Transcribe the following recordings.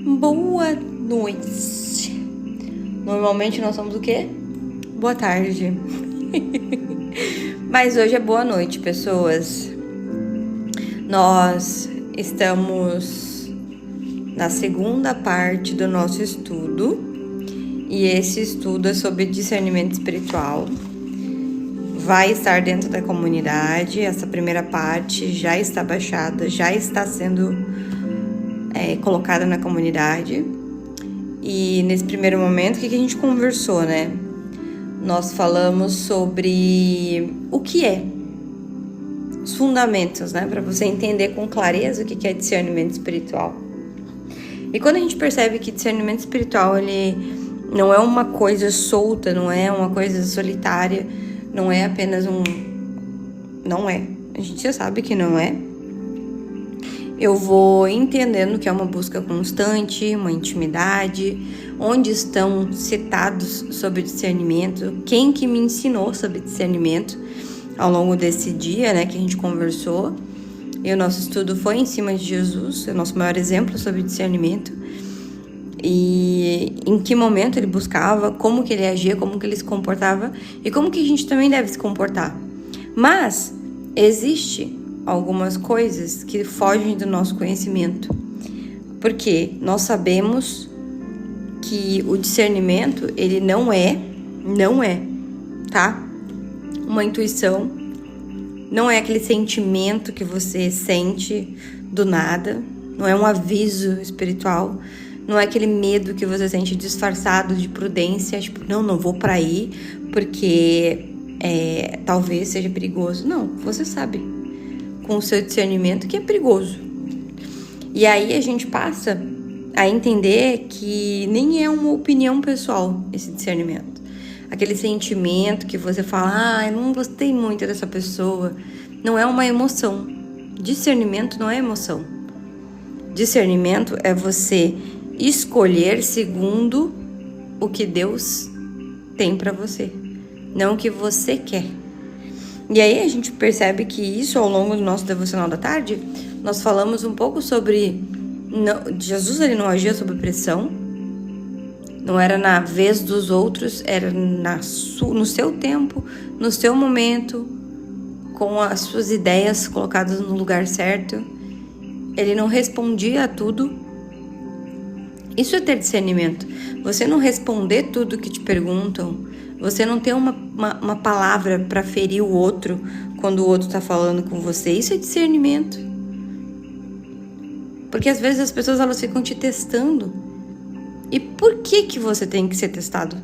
Boa noite. Normalmente nós somos o quê? Boa tarde. Mas hoje é boa noite, pessoas. Nós estamos na segunda parte do nosso estudo. E esse estudo é sobre discernimento espiritual. Vai estar dentro da comunidade. Essa primeira parte já está baixada, já está sendo colocada na comunidade. E nesse primeiro momento, o que a gente conversou, né? Nós falamos sobre o que é, os fundamentos, né? Para você entender com clareza o que é discernimento espiritual. E quando a gente percebe que discernimento espiritual, ele não é uma coisa solta, não é uma coisa solitária, não é apenas Não é. A gente já sabe que não é. Eu vou entendendo que é uma busca constante, uma intimidade, onde estão citados sobre discernimento, quem que me ensinou sobre discernimento ao longo desse dia, né, que a gente conversou. E o nosso estudo foi em cima de Jesus, é o nosso maior exemplo sobre discernimento. E em que momento ele buscava, como que ele agia, como que ele se comportava e como que a gente também deve se comportar. Mas existe algumas coisas que fogem do nosso conhecimento, porque nós sabemos que o discernimento, ele não é, tá? Uma intuição, não é aquele sentimento que você sente do nada, não é um aviso espiritual, não é aquele medo que você sente disfarçado de prudência, tipo, não vou pra aí, porque talvez seja perigoso. Não, você sabe com o seu discernimento que é perigoso. E aí a gente passa a entender que nem é uma opinião pessoal esse discernimento. Aquele sentimento que você fala, eu não gostei muito dessa pessoa, não é uma emoção. Discernimento não é emoção. Discernimento é você escolher segundo o que Deus tem para você, não o que você quer. E aí a gente percebe que isso, ao longo do nosso devocional da tarde, nós falamos um pouco sobre... Jesus, ele não agia sob pressão, não era na vez dos outros, era no seu tempo, no seu momento, com as suas ideias colocadas no lugar certo. Ele não respondia a tudo. Isso é ter discernimento. Você não responder tudo que te perguntam, você não ter uma palavra para ferir o outro quando o outro está falando com você. Isso é discernimento. Porque às vezes as pessoas elas ficam te testando. E por que você tem que ser testado?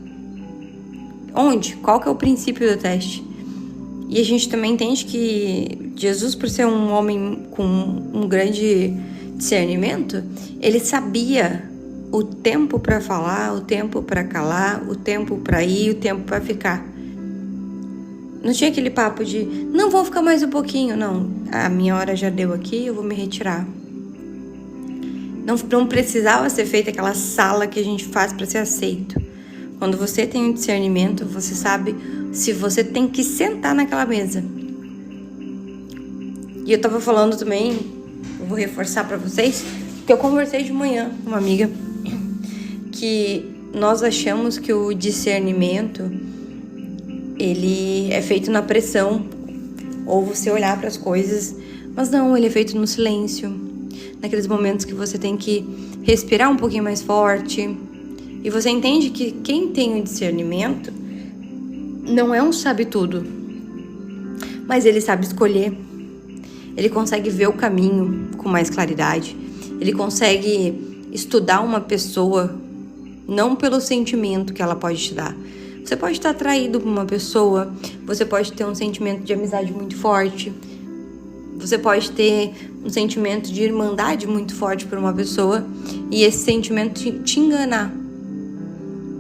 Onde? Qual que é o princípio do teste? E a gente também entende que Jesus, por ser um homem com um grande discernimento, ele sabia o tempo para falar, o tempo para calar, o tempo para ir, o tempo para ficar. Não tinha aquele papo de, não vou ficar mais um pouquinho, não. A minha hora já deu aqui, eu vou me retirar. Não precisava ser feita aquela sala que a gente faz para ser aceito. Quando você tem um discernimento, você sabe se você tem que sentar naquela mesa. E eu tava falando também, eu vou reforçar para vocês, que eu conversei de manhã com uma amiga, que nós achamos que o discernimento ele é feito na pressão, ou você olhar para as coisas, mas não, ele é feito no silêncio, naqueles momentos que você tem que respirar um pouquinho mais forte. E você entende que quem tem o discernimento não é um sabe-tudo, mas ele sabe escolher, ele consegue ver o caminho com mais claridade, ele consegue estudar uma pessoa não pelo sentimento que ela pode te dar. Você pode estar atraído por uma pessoa, você pode ter um sentimento de amizade muito forte, você pode ter um sentimento de irmandade muito forte por uma pessoa e esse sentimento te enganar.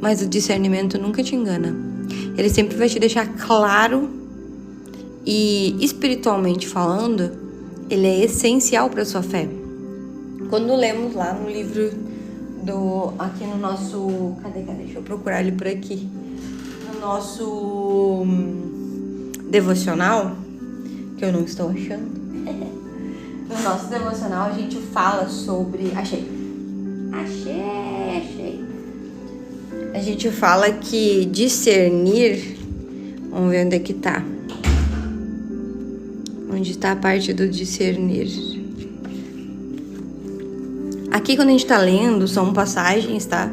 Mas o discernimento nunca te engana. Ele sempre vai te deixar claro e, espiritualmente falando, ele é essencial para a sua fé. Quando lemos lá no livro aqui no nosso... Cadê? Deixa eu procurar ele por aqui. No nosso devocional, que eu não estou achando. No nosso devocional a gente fala sobre... Achei. Achei. A gente fala que discernir... Vamos ver onde é que tá. Onde tá a parte do discernir. Aqui, quando a gente tá lendo, são passagens, tá?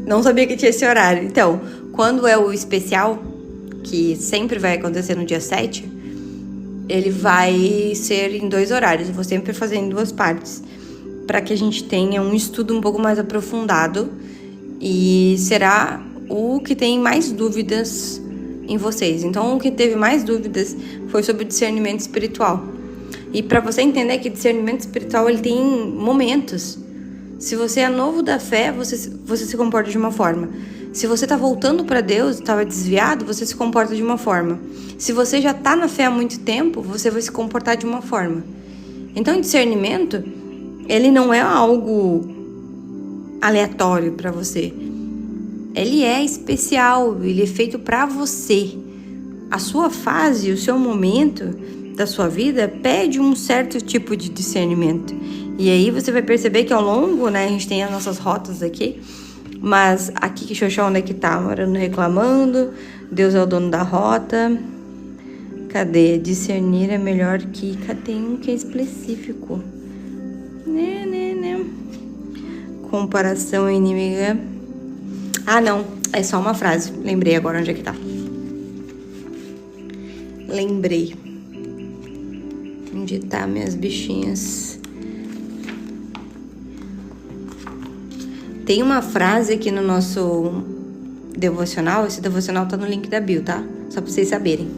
Não sabia que tinha esse horário. Então, quando é o especial, que sempre vai acontecer no dia 7, ele vai ser em 2 horários. Eu vou sempre fazer em 2 partes, para que a gente tenha um estudo um pouco mais aprofundado. E será o que tem mais dúvidas em vocês. Então, o que teve mais dúvidas foi sobre discernimento espiritual. E para você entender que discernimento espiritual, ele tem momentos. Se você é novo da fé, você se comporta de uma forma. Se você está voltando para Deus, estava desviado, você se comporta de uma forma. Se você já está na fé há muito tempo, você vai se comportar de uma forma. Então, discernimento, ele não é algo aleatório para você. Ele é especial, ele é feito para você. A sua fase, o seu momento da sua vida pede um certo tipo de discernimento. E aí você vai perceber que ao longo, né, a gente tem as nossas rotas aqui, mas aqui que Xoxó, onde é que tá? Morando reclamando, Deus é o dono da rota. Cadê? Discernir é melhor que... Cadê um que é específico? Né. Comparação é inimiga. Ah, não. É só uma frase. Lembrei agora onde é que tá. Lembrei. Onde tá minhas bichinhas? Tem uma frase aqui no nosso devocional. Esse devocional tá no link da bio, tá? Só pra vocês saberem.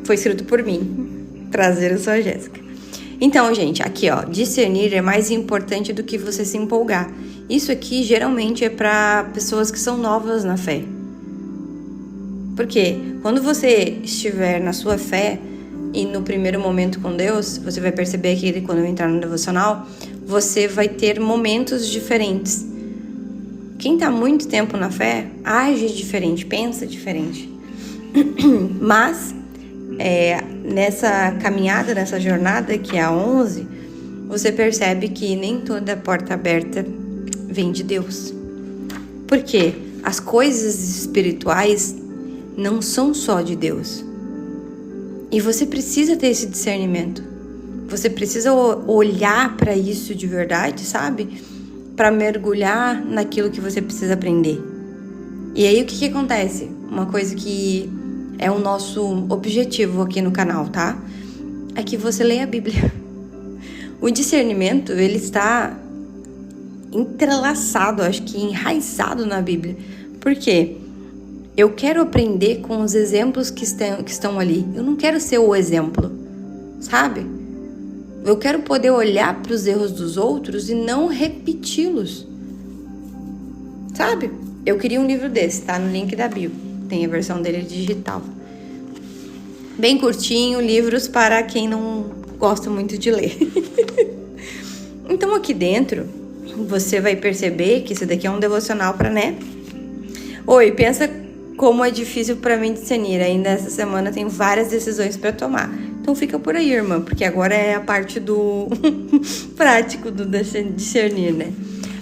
Foi escrito por mim. Prazer, eu sou a Jéssica. Então, gente, aqui, ó. Discernir é mais importante do que você se empolgar. Isso aqui, geralmente, é pra pessoas que são novas na fé. Porque quando você estiver na sua fé e no primeiro momento com Deus, você vai perceber que quando eu entrar no devocional, você vai ter momentos diferentes. Quem tá muito tempo na fé, age diferente, pensa diferente. Mas, nessa caminhada, nessa jornada, que é a 11, você percebe que nem toda porta aberta vem de Deus. Porque as coisas espirituais não são só de Deus. E você precisa ter esse discernimento. Você precisa olhar para isso de verdade, sabe? Para mergulhar naquilo que você precisa aprender. E aí o que acontece? Uma coisa que é o nosso objetivo aqui no canal, tá? É que você leia a Bíblia. O discernimento, ele está entrelaçado, acho que enraizado na Bíblia. Por quê? Eu quero aprender com os exemplos que estão ali. Eu não quero ser o exemplo, sabe? Eu quero poder olhar para os erros dos outros e não repeti-los, sabe? Eu queria um livro desse, tá? No link da bio. Tem a versão dele digital. Bem curtinho, livros para quem não gosta muito de ler. Então aqui dentro, você vai perceber que esse daqui é um devocional para, né? Oi, pensa como é difícil para mim discernir. Ainda essa semana eu tenho várias decisões para tomar. Então fica por aí, irmã, porque agora é a parte do prático do discernir, né?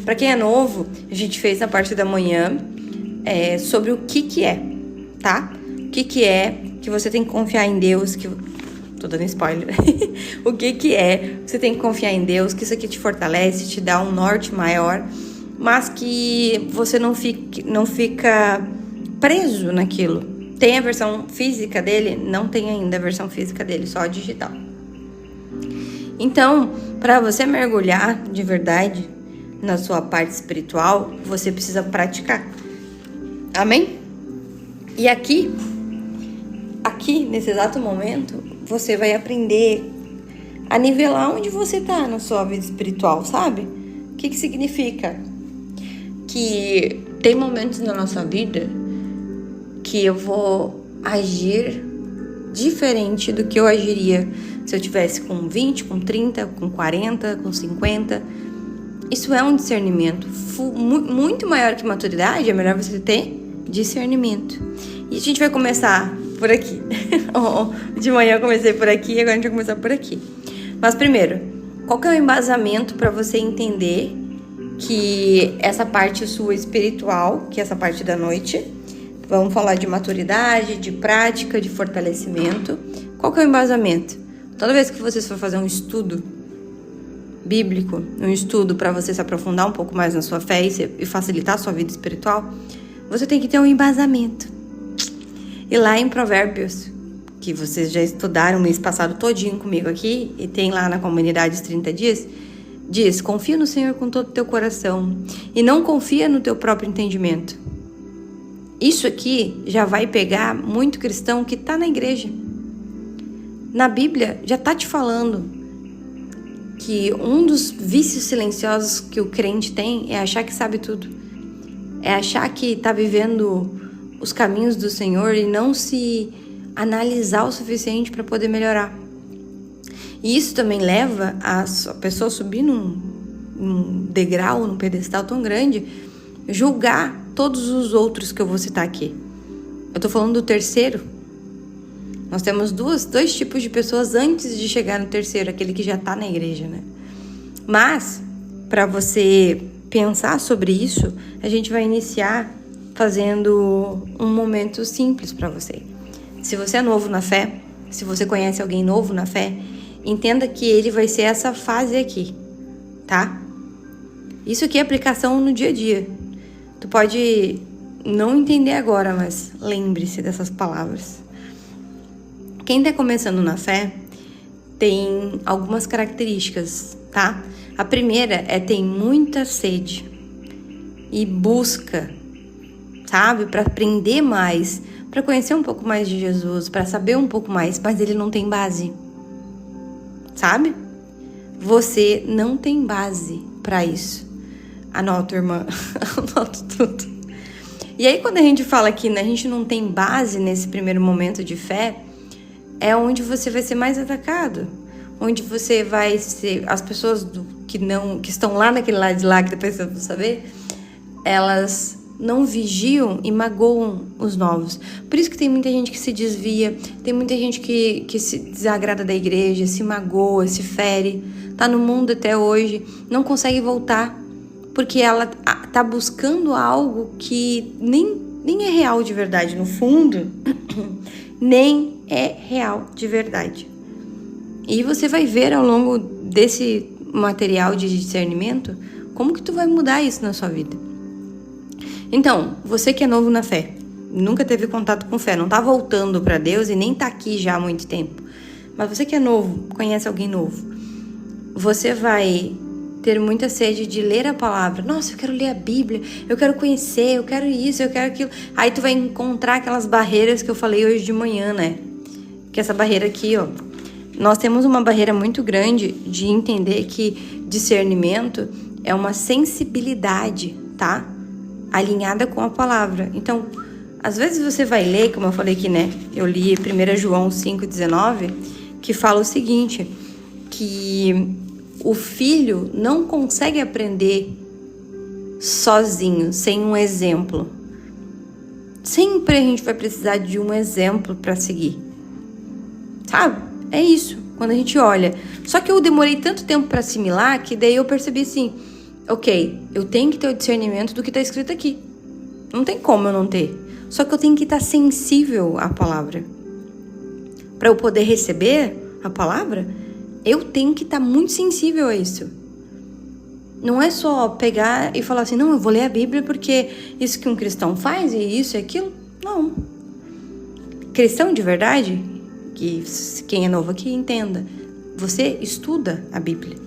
Para quem é novo, a gente fez na parte da manhã sobre o que é, tá? O que é que você tem que confiar em Deus, que... Tô dando spoiler. O que é, você tem que confiar em Deus, que isso aqui te fortalece, te dá um norte maior, mas que você não fica preso naquilo. Tem a versão física dele? Não tem ainda a versão física dele, só a digital. Então, para você mergulhar de verdade na sua parte espiritual, você precisa praticar. Amém? E aqui, nesse exato momento, você vai aprender a nivelar onde você tá na sua vida espiritual, sabe? O que significa? Que tem momentos na nossa vida que eu vou agir diferente do que eu agiria se eu tivesse com 20, com 30, com 40, com 50. Isso é um discernimento muito maior que maturidade. É melhor você ter discernimento. E a gente vai começar por aqui. De manhã eu comecei por aqui e agora a gente vai começar por aqui. Mas primeiro, Qual que é o embasamento para você entender que essa parte sua espiritual, que é essa parte da noite, vamos falar de maturidade, de prática, de fortalecimento. Qual que é o embasamento? Toda vez que você for fazer um estudo bíblico, um estudo para você se aprofundar um pouco mais na sua fé e facilitar a sua vida espiritual, você tem que ter um embasamento. E lá em Provérbios, que vocês já estudaram o mês passado todinho comigo aqui, e tem lá na comunidade os 30 dias, diz: confia no Senhor com todo o teu coração e não confia no teu próprio entendimento. Isso aqui já vai pegar muito cristão que está na igreja. Na Bíblia já está te falando que um dos vícios silenciosos que o crente tem é achar que sabe tudo. É achar que está vivendo os caminhos do Senhor e não se analisar o suficiente para poder melhorar. E isso também leva a pessoa subir num degrau, num pedestal tão grande, julgar todos os outros que eu vou citar aqui. Eu tô falando do terceiro. Nós temos dois tipos de pessoas antes de chegar no terceiro, aquele que já tá na igreja, né? Mas, para você pensar sobre isso, a gente vai iniciar fazendo um momento simples para você. Se você é novo na fé, se você conhece alguém novo na fé, entenda que ele vai ser essa fase aqui, tá? Isso aqui é aplicação no dia a dia. Tu pode não entender agora, mas lembre-se dessas palavras. Quem tá começando na fé tem algumas características, tá? A primeira é ter muita sede e busca, sabe? Para aprender mais, para conhecer um pouco mais de Jesus, para saber um pouco mais, mas ele não tem base, sabe? Você não tem base para isso. Anota, irmã. Anota tudo. E aí, quando a gente fala que a gente não tem base nesse primeiro momento de fé, é onde você vai ser mais atacado. Onde você vai ser... As pessoas que estão lá naquele lado de lá, que depois você vai saber, elas não vigiam e magoam os novos. Por isso que tem muita gente que se desvia, tem muita gente que se desagrada da igreja, se magoa, se fere, tá no mundo até hoje, não consegue voltar, porque ela tá buscando algo que nem é real de verdade. No fundo, nem é real de verdade. E você vai ver ao longo desse material de discernimento como que tu vai mudar isso na sua vida. Então, você que é novo na fé, nunca teve contato com fé, não tá voltando para Deus e nem tá aqui já há muito tempo, mas você que é novo, conhece alguém novo, você vai ter muita sede de ler a palavra. Nossa, eu quero ler a Bíblia, eu quero conhecer, eu quero isso, eu quero aquilo. Aí tu vai encontrar aquelas barreiras que eu falei hoje de manhã, né? Que essa barreira aqui, ó. Nós temos uma barreira muito grande de entender que discernimento é uma sensibilidade, tá? Alinhada com a palavra. Então, às vezes você vai ler, como eu falei aqui, né? Eu li 1 João 5,19, que fala o seguinte, que o filho não consegue aprender sozinho, sem um exemplo. Sempre a gente vai precisar de um exemplo para seguir. Sabe? É isso, quando a gente olha. Só que eu demorei tanto tempo para assimilar que daí eu percebi assim, ok, eu tenho que ter o discernimento do que está escrito aqui. Não tem como eu não ter. Só que eu tenho que estar sensível à palavra. Para eu poder receber a palavra, eu tenho que estar muito sensível a isso. Não é só pegar e falar assim, não, eu vou ler a Bíblia porque isso que um cristão faz e isso e aquilo. Não. Cristão de verdade, que quem é novo aqui entenda, você estuda a Bíblia.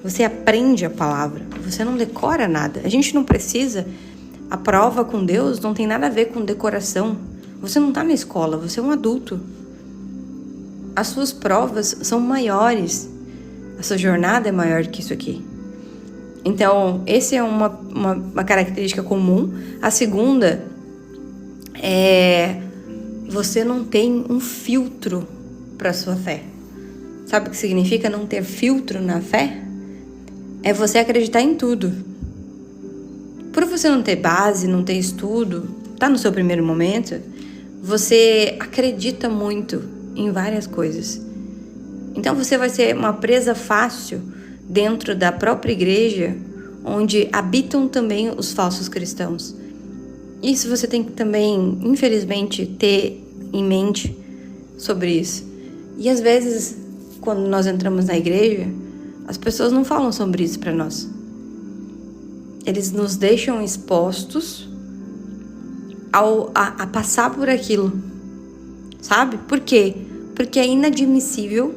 Você aprende a palavra. Você não decora nada. A gente não precisa... A prova com Deus não tem nada a ver com decoração. Você não está na escola, você é um adulto. As suas provas são maiores. A sua jornada é maior que isso aqui. Então, essa é uma característica comum. A segunda é... Você não tem um filtro para a sua fé. Sabe o que significa não ter filtro na fé? É você acreditar em tudo. Por você não ter base, não ter estudo, tá no seu primeiro momento, você acredita muito em várias coisas. Então você vai ser uma presa fácil dentro da própria igreja, onde habitam também os falsos cristãos. Isso você tem que também, infelizmente, ter em mente sobre isso. E às vezes, quando nós entramos na igreja, as pessoas não falam sobre isso para nós. Eles nos deixam expostos a passar por aquilo, sabe? Por quê? Porque é inadmissível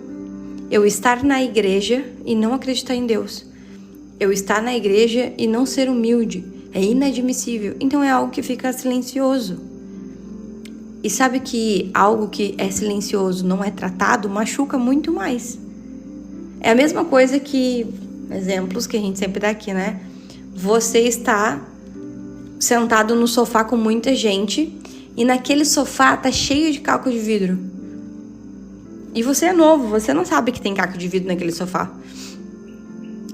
eu estar na igreja e não acreditar em Deus. Eu estar na igreja e não ser humilde. É inadmissível. Então é algo que fica silencioso. E sabe que algo que é silencioso, não é tratado, machuca muito mais. É a mesma coisa que, exemplos que a gente sempre dá aqui, né? Você está sentado no sofá com muita gente e naquele sofá tá cheio de caco de vidro. E você é novo, você não sabe que tem caco de vidro naquele sofá.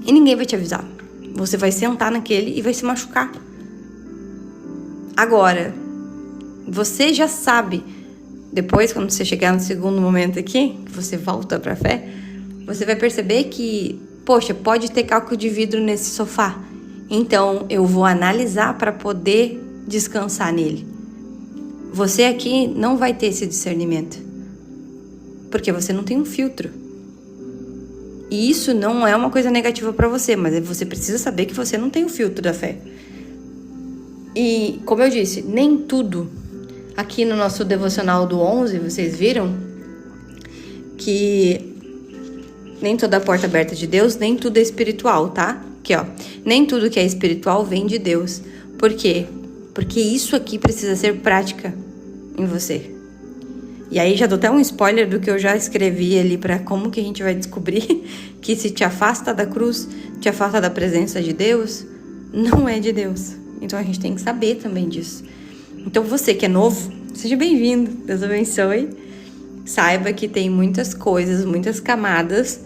E ninguém vai te avisar. Você vai sentar naquele e vai se machucar. Agora, você já sabe, depois quando você chegar no segundo momento aqui, que você volta pra fé, você vai perceber que, poxa, pode ter caco de vidro nesse sofá. Então, eu vou analisar para poder descansar nele. Você aqui não vai ter esse discernimento. Porque você não tem um filtro. E isso não é uma coisa negativa para você, mas você precisa saber que você não tem o filtro da fé. E, como eu disse, nem tudo. Aqui no nosso devocional do 11, vocês viram que nem toda porta aberta de Deus, nem tudo é espiritual, tá? Aqui, ó. Nem tudo que é espiritual vem de Deus. Por quê? Porque isso aqui precisa ser prática em você. E aí já dou até um spoiler do que eu já escrevi ali para como que a gente vai descobrir que se te afasta da cruz, te afasta da presença de Deus, não é de Deus. Então a gente tem que saber também disso. Então você que é novo, seja bem-vindo, Deus abençoe. Saiba que tem muitas coisas, muitas camadas,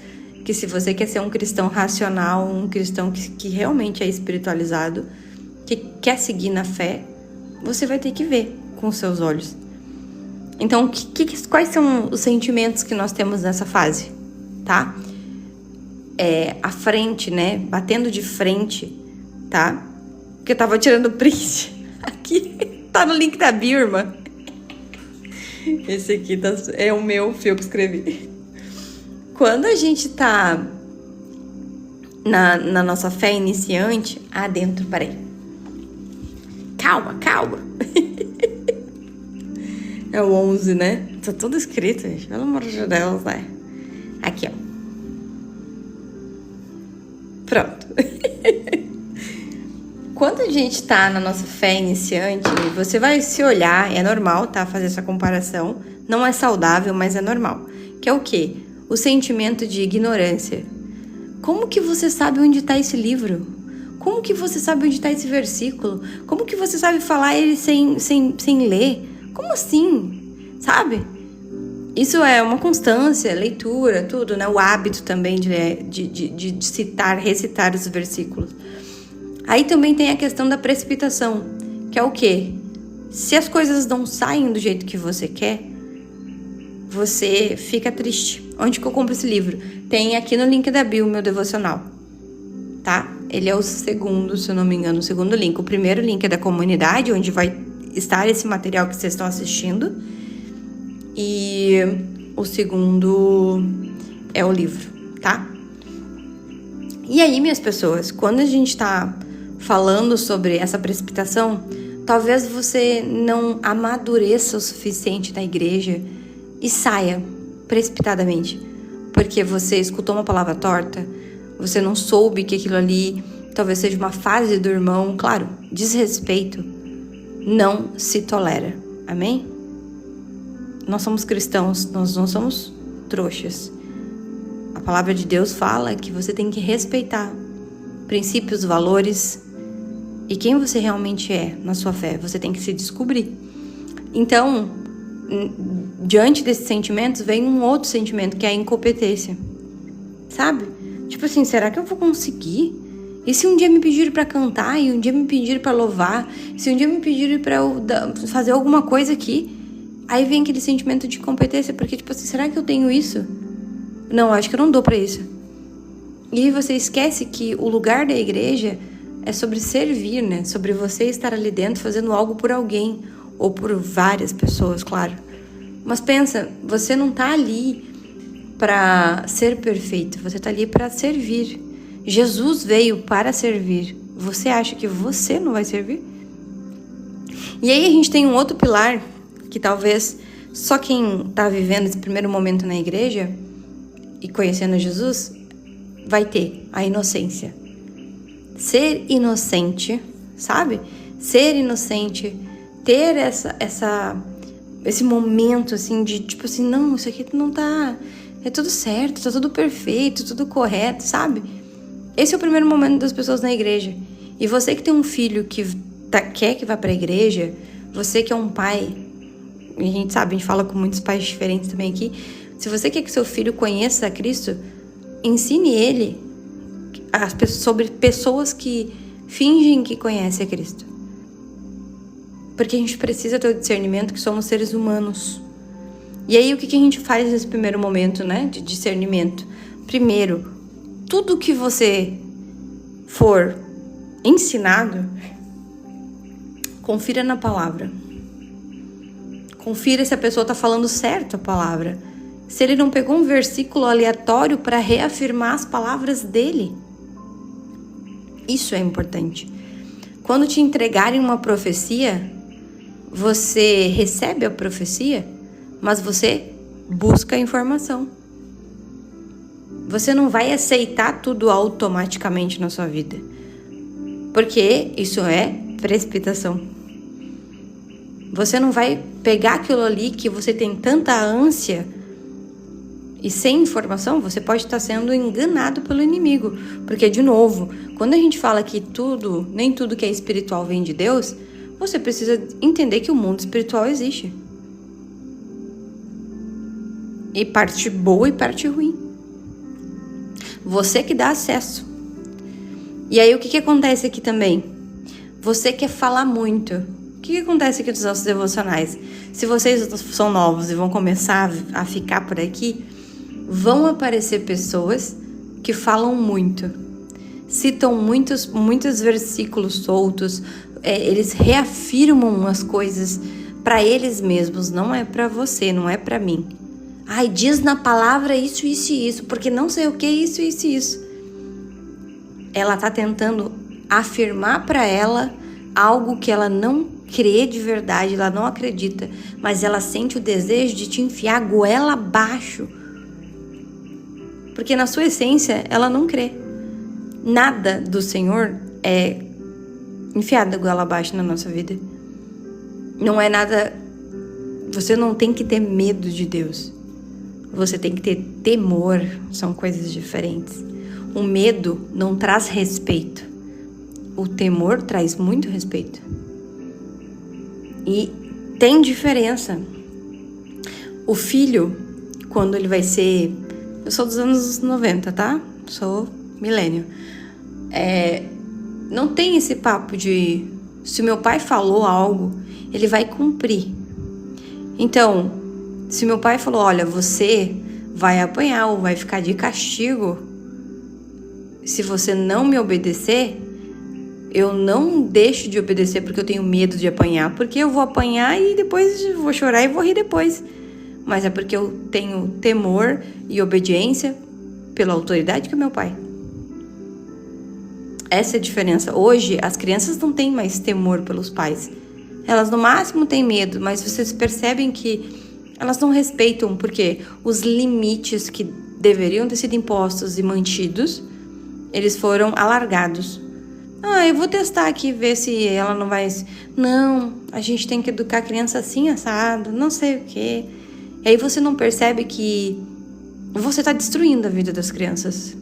que se você quer ser um cristão racional, um cristão que realmente é espiritualizado, que quer seguir na fé, você vai ter que ver com os seus olhos. Então, quais são os sentimentos que nós temos nessa fase, tá? A frente, né? Batendo de frente, tá? Porque eu tava tirando print. Aqui, tá no link da Birma. Esse aqui é o meu fio que escrevi. Quando a gente tá na nossa fé iniciante... dentro, peraí. Calma. É o 11, né? Tá tudo escrito, gente. Pelo amor de Deus, né? Aqui, ó. Pronto. Quando a gente tá na nossa fé iniciante, você vai se olhar, é normal, tá? Fazer essa comparação. Não é saudável, mas é normal. Que é o quê? O sentimento de ignorância. Como que você sabe onde tá esse livro? Como que você sabe onde tá esse versículo? Como que você sabe falar ele sem ler? Como assim? Sabe? Isso é uma constância, leitura, tudo, né? O hábito também de citar, recitar os versículos. Aí também tem a questão da precipitação, que é o quê? Se as coisas não saem do jeito que você quer, você fica triste. Onde que eu compro esse livro? Tem aqui no link da bio, meu devocional, tá? Ele é o segundo, se eu não me engano, o segundo link. O primeiro link é da comunidade, onde vai estar esse material que vocês estão assistindo. E o segundo é o livro, tá? E aí, minhas pessoas, quando a gente tá falando sobre essa precipitação, talvez você não amadureça o suficiente na igreja e saia precipitadamente, porque você escutou uma palavra torta, você não soube que aquilo ali talvez seja uma fase do irmão. Claro, desrespeito não se tolera, amém? Nós somos cristãos, nós não somos trouxas. A palavra de Deus fala que você tem que respeitar princípios, valores e quem você realmente é na sua fé. Você tem que se descobrir. Então, diante desses sentimentos, vem um outro sentimento, que é a incompetência. Sabe? Tipo assim, será que eu vou conseguir? E se um dia me pedirem pra cantar, e um dia me pedirem pra louvar, se um dia me pedirem pra eu fazer alguma coisa aqui, aí vem aquele sentimento de incompetência, porque tipo assim, será que eu tenho isso? Não, acho que eu não dou pra isso. E aí você esquece que o lugar da igreja é sobre servir, né? Sobre você estar ali dentro fazendo algo por alguém, ou por várias pessoas, claro. Mas pensa, você não tá ali para ser perfeito, você tá ali para servir. Jesus veio para servir. Você acha que você não vai servir? E aí a gente tem um outro pilar que talvez só quem tá vivendo esse primeiro momento na igreja e conhecendo Jesus vai ter: a inocência. Ser inocente, sabe? Ser inocente, ter esse momento assim de tipo assim, não, isso aqui não tá, é tudo certo, tá tudo perfeito, tudo correto, sabe? Esse é o primeiro momento das pessoas na igreja. E você que tem um filho que quer que vá pra igreja, você que é um pai, e a gente sabe, a gente fala com muitos pais diferentes também aqui, se você quer que seu filho conheça a Cristo, ensine ele sobre pessoas que fingem que conhecem a Cristo. Porque a gente precisa ter o discernimento que somos seres humanos. E aí o que a gente faz nesse primeiro momento, né, de discernimento? Primeiro, tudo que você for ensinado, confira na palavra. Confira se a pessoa está falando certo a palavra. Se ele não pegou um versículo aleatório para reafirmar as palavras dele. Isso é importante. Quando te entregarem uma profecia, você recebe a profecia, mas você busca a informação. Você não vai aceitar tudo automaticamente na sua vida, porque isso é precipitação. Você não vai pegar aquilo ali que você tem tanta ânsia e sem informação, você pode estar sendo enganado pelo inimigo. Porque, de novo, quando a gente fala que nem tudo que é espiritual vem de Deus, você precisa entender que o mundo espiritual existe. E parte boa e parte ruim. Você que dá acesso. E aí o que acontece aqui também? Você quer falar muito. O que acontece aqui nos nossos devocionais? Se vocês são novos e vão começar a ficar por aqui, vão aparecer pessoas que falam muito. Citam muitos versículos soltos. Eles reafirmam as coisas para eles mesmos. Não é para você, não é para mim. Ai, diz na palavra isso, isso e isso, porque não sei o que, isso, isso e isso. Ela tá tentando afirmar para ela algo que ela não crê de verdade, ela não acredita, mas ela sente o desejo de te enfiar a goela abaixo. Porque na sua essência, ela não crê. Nada do Senhor é enfiado a goela abaixo na nossa vida. Não é nada... Você não tem que ter medo de Deus. Você tem que ter temor, são coisas diferentes. O medo não traz respeito. O temor traz muito respeito. E tem diferença. O filho, quando ele vai ser... Eu sou dos anos 90, tá? Sou milênio. Não tem esse papo de... Se meu pai falou algo, ele vai cumprir. Então... Se meu pai falou, olha, você vai apanhar ou vai ficar de castigo se você não me obedecer, eu não deixo de obedecer porque eu tenho medo de apanhar, porque eu vou apanhar e depois vou chorar e vou rir depois. Mas é porque eu tenho temor e obediência pela autoridade que é meu pai. Essa é a diferença. Hoje, as crianças não têm mais temor pelos pais. Elas no máximo têm medo, mas vocês percebem que elas não respeitam, porque os limites que deveriam ter sido impostos e mantidos, eles foram alargados. Eu vou testar aqui, ver se ela não vai... Não, a gente tem que educar a criança assim, assado, não sei o quê. E aí você não percebe que você está destruindo a vida das crianças.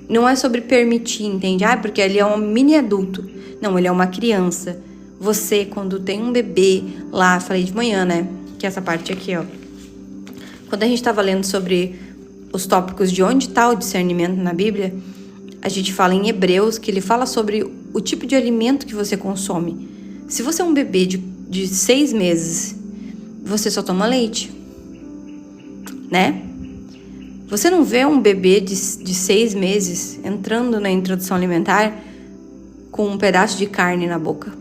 Não é sobre permitir, entende? Porque ele é um mini adulto. Não, ele é uma criança. Você, quando tem um bebê lá, falei de manhã, né? Que é essa parte aqui, ó. Quando a gente tava lendo sobre os tópicos de onde tá o discernimento na Bíblia, a gente fala em Hebreus, que ele fala sobre o tipo de alimento que você consome. Se você é um bebê de 6 meses, você só toma leite, né? Você não vê um bebê de 6 meses entrando na introdução alimentar com um pedaço de carne na boca.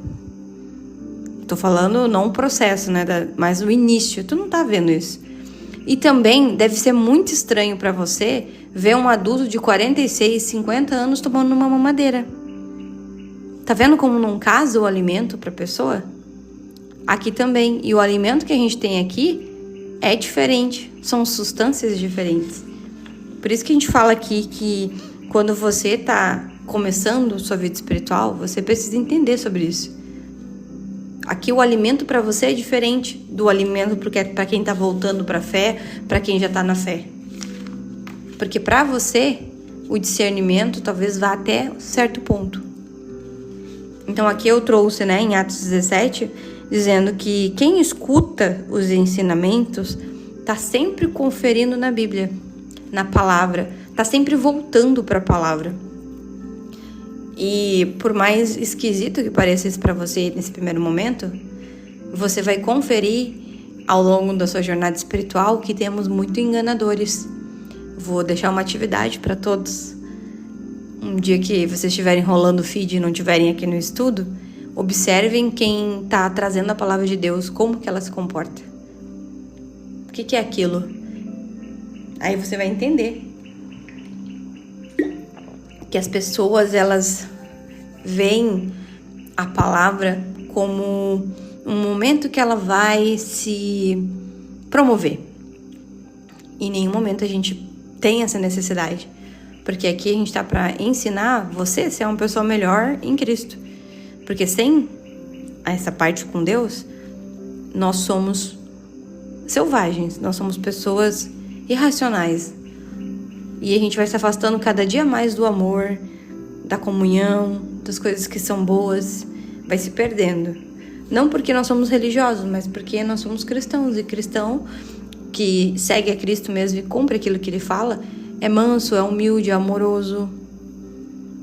Tô falando não o processo, né? Mas o início. Tu não tá vendo isso. E também deve ser muito estranho para você ver um adulto de 46, 50 anos tomando uma mamadeira. Tá vendo como não casa o alimento pra pessoa? Aqui também. E o alimento que a gente tem aqui é diferente. São substâncias diferentes. Por isso que a gente fala aqui que quando você tá começando sua vida espiritual, você precisa entender sobre isso. Aqui o alimento para você é diferente do alimento para quem tá voltando para a fé, para quem já tá na fé. Porque para você, o discernimento talvez vá até certo ponto. Então aqui eu trouxe, né, em Atos 17, dizendo que quem escuta os ensinamentos tá sempre conferindo na Bíblia, na palavra, tá sempre voltando para a palavra. E por mais esquisito que pareça isso para você nesse primeiro momento, você vai conferir ao longo da sua jornada espiritual que temos muito enganadores. Vou deixar uma atividade para todos. Um dia que vocês estiverem rolando o feed e não estiverem aqui no estudo, observem quem está trazendo a palavra de Deus, como que ela se comporta. O que é aquilo? Aí você vai entender que as pessoas, elas veem a palavra como um momento que ela vai se promover. Em nenhum momento a gente tem essa necessidade, porque aqui a gente está para ensinar você a ser uma pessoa melhor em Cristo. Porque sem essa parte com Deus, nós somos selvagens, nós somos pessoas irracionais. E a gente vai se afastando cada dia mais do amor, da comunhão, das coisas que são boas, vai se perdendo. Não porque nós somos religiosos, mas porque nós somos cristãos. E cristão que segue a Cristo mesmo e cumpre aquilo que ele fala, é manso, é humilde, é amoroso,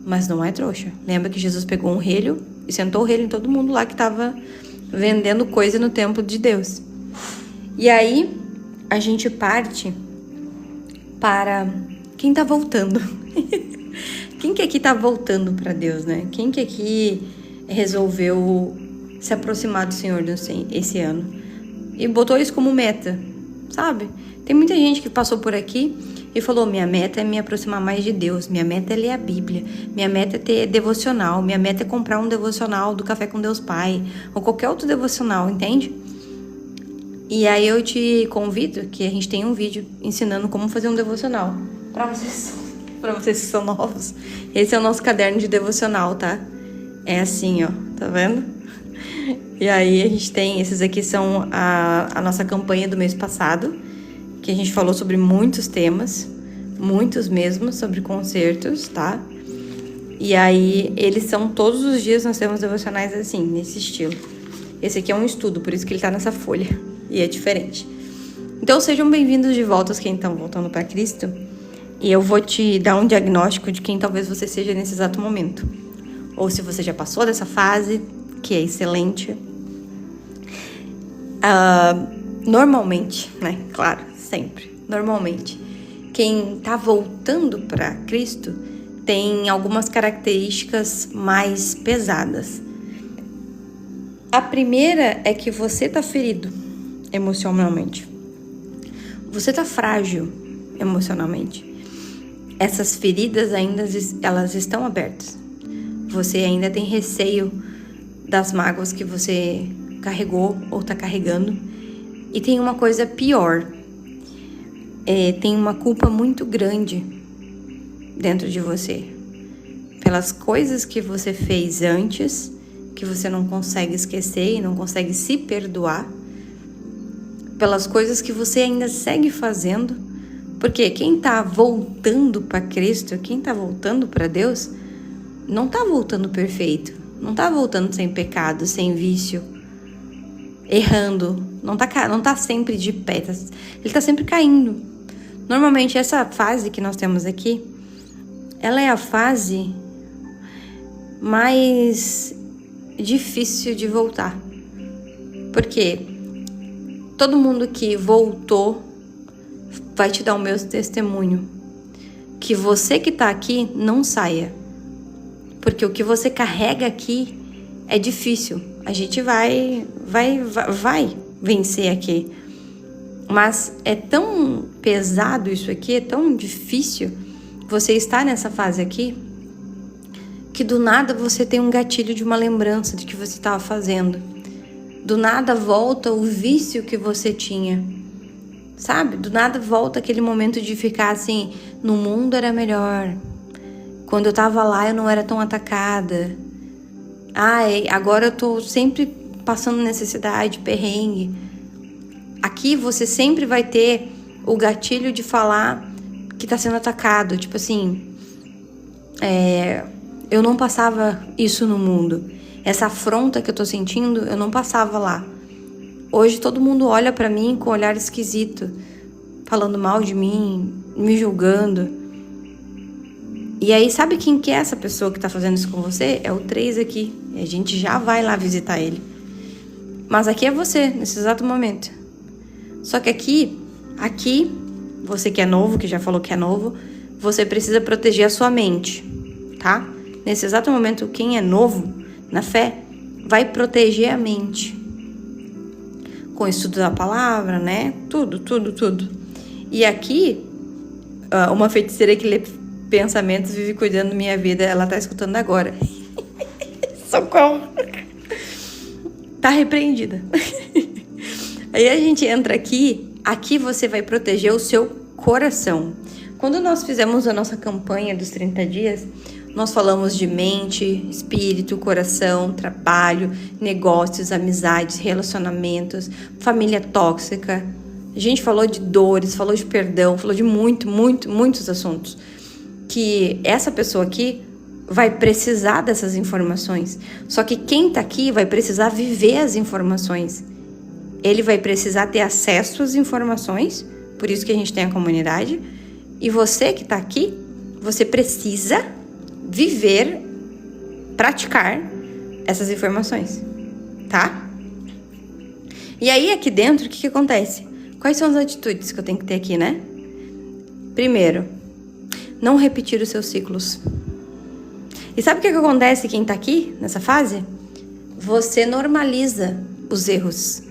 mas não é trouxa. Lembra que Jesus pegou um relho e sentou o relho em todo mundo lá que estava vendendo coisa no templo de Deus. E aí a gente parte para quem tá voltando. Quem que aqui tá voltando para Deus, né? Quem que aqui resolveu se aproximar do Senhor esse ano e botou isso como meta, sabe? Tem muita gente que passou por aqui e falou: minha meta é me aproximar mais de Deus, minha meta é ler a Bíblia, minha meta é ter devocional, minha meta é comprar um devocional do Café com Deus Pai, ou qualquer outro devocional, entende? E aí eu te convido que a gente tem um vídeo ensinando como fazer um devocional para vocês que são novos. Esse é o nosso caderno de devocional, tá? É assim, ó, tá vendo? E aí a gente tem, esses aqui são a nossa campanha do mês passado, que a gente falou sobre muitos temas, muitos mesmo, sobre concertos, tá? E aí eles são todos os dias, nós temos devocionais assim, nesse estilo. Esse aqui é um estudo, por isso que ele tá nessa folha, e é diferente. Então sejam bem-vindos de volta quem estão voltando para Cristo, e eu vou te dar um diagnóstico de quem talvez você seja nesse exato momento. Ou se você já passou dessa fase, que é excelente. Normalmente, né? Claro, sempre. Normalmente, quem tá voltando para Cristo tem algumas características mais pesadas. A primeira é que você tá ferido emocionalmente. Você tá frágil emocionalmente. Essas feridas ainda elas estão abertas. Você ainda tem receio das mágoas que você carregou ou tá carregando. E tem uma coisa pior. Tem uma culpa muito grande dentro de você. Pelas coisas que você fez antes, que você não consegue esquecer e não consegue se perdoar. Pelas coisas que você ainda segue fazendo. Porque quem tá voltando para Cristo, quem tá voltando para Deus, não tá voltando perfeito. Não tá voltando sem pecado, sem vício, errando. Não tá sempre de pé, ele tá sempre caindo. Normalmente essa fase que nós temos aqui, ela é a fase mais difícil de voltar. Porque todo mundo que voltou vai te dar o meu testemunho. Que você que tá aqui não saia. Porque o que você carrega aqui é difícil. A gente vai vencer aqui. Mas é tão pesado isso aqui, é tão difícil você estar nessa fase aqui, que do nada você tem um gatilho de uma lembrança de que você estava fazendo. Do nada volta o vício que você tinha. Sabe? Do nada volta aquele momento de ficar assim, no mundo era melhor. Quando eu tava lá eu não era tão atacada. Ai, agora eu tô sempre passando necessidade, perrengue. Aqui você sempre vai ter o gatilho de falar que tá sendo atacado. Tipo assim, eu não passava isso no mundo. Essa afronta que eu tô sentindo, eu não passava lá. Hoje todo mundo olha pra mim com um olhar esquisito, falando mal de mim, me julgando. E aí, sabe quem que é essa pessoa que tá fazendo isso com você? É o 3 aqui. E a gente já vai lá visitar ele. Mas aqui é você, nesse exato momento. Só que aqui, você que é novo, que já falou que é novo, você precisa proteger a sua mente, tá? Nesse exato momento, quem é novo na fé vai proteger a mente. Com o estudo da palavra, né? Tudo. E aqui, uma feiticeira que lê pensamentos vive cuidando da minha vida, ela tá escutando agora. Socorro! Tá repreendida. Aí a gente entra aqui você vai proteger o seu coração. Quando nós fizemos a nossa campanha dos 30 dias, nós falamos de mente, espírito, coração, trabalho, negócios, amizades, relacionamentos, família tóxica. A gente falou de dores, falou de perdão, falou de muitos assuntos. Que essa pessoa aqui vai precisar dessas informações. Só que quem tá aqui vai precisar viver as informações. Ele vai precisar ter acesso às informações, por isso que a gente tem a comunidade. E você que tá aqui, você precisa viver, praticar essas informações, tá? E aí aqui dentro, o que acontece? Quais são as atitudes que eu tenho que ter aqui, né? Primeiro, não repetir os seus ciclos. E sabe o que acontece quem tá aqui nessa fase? Você normaliza os erros.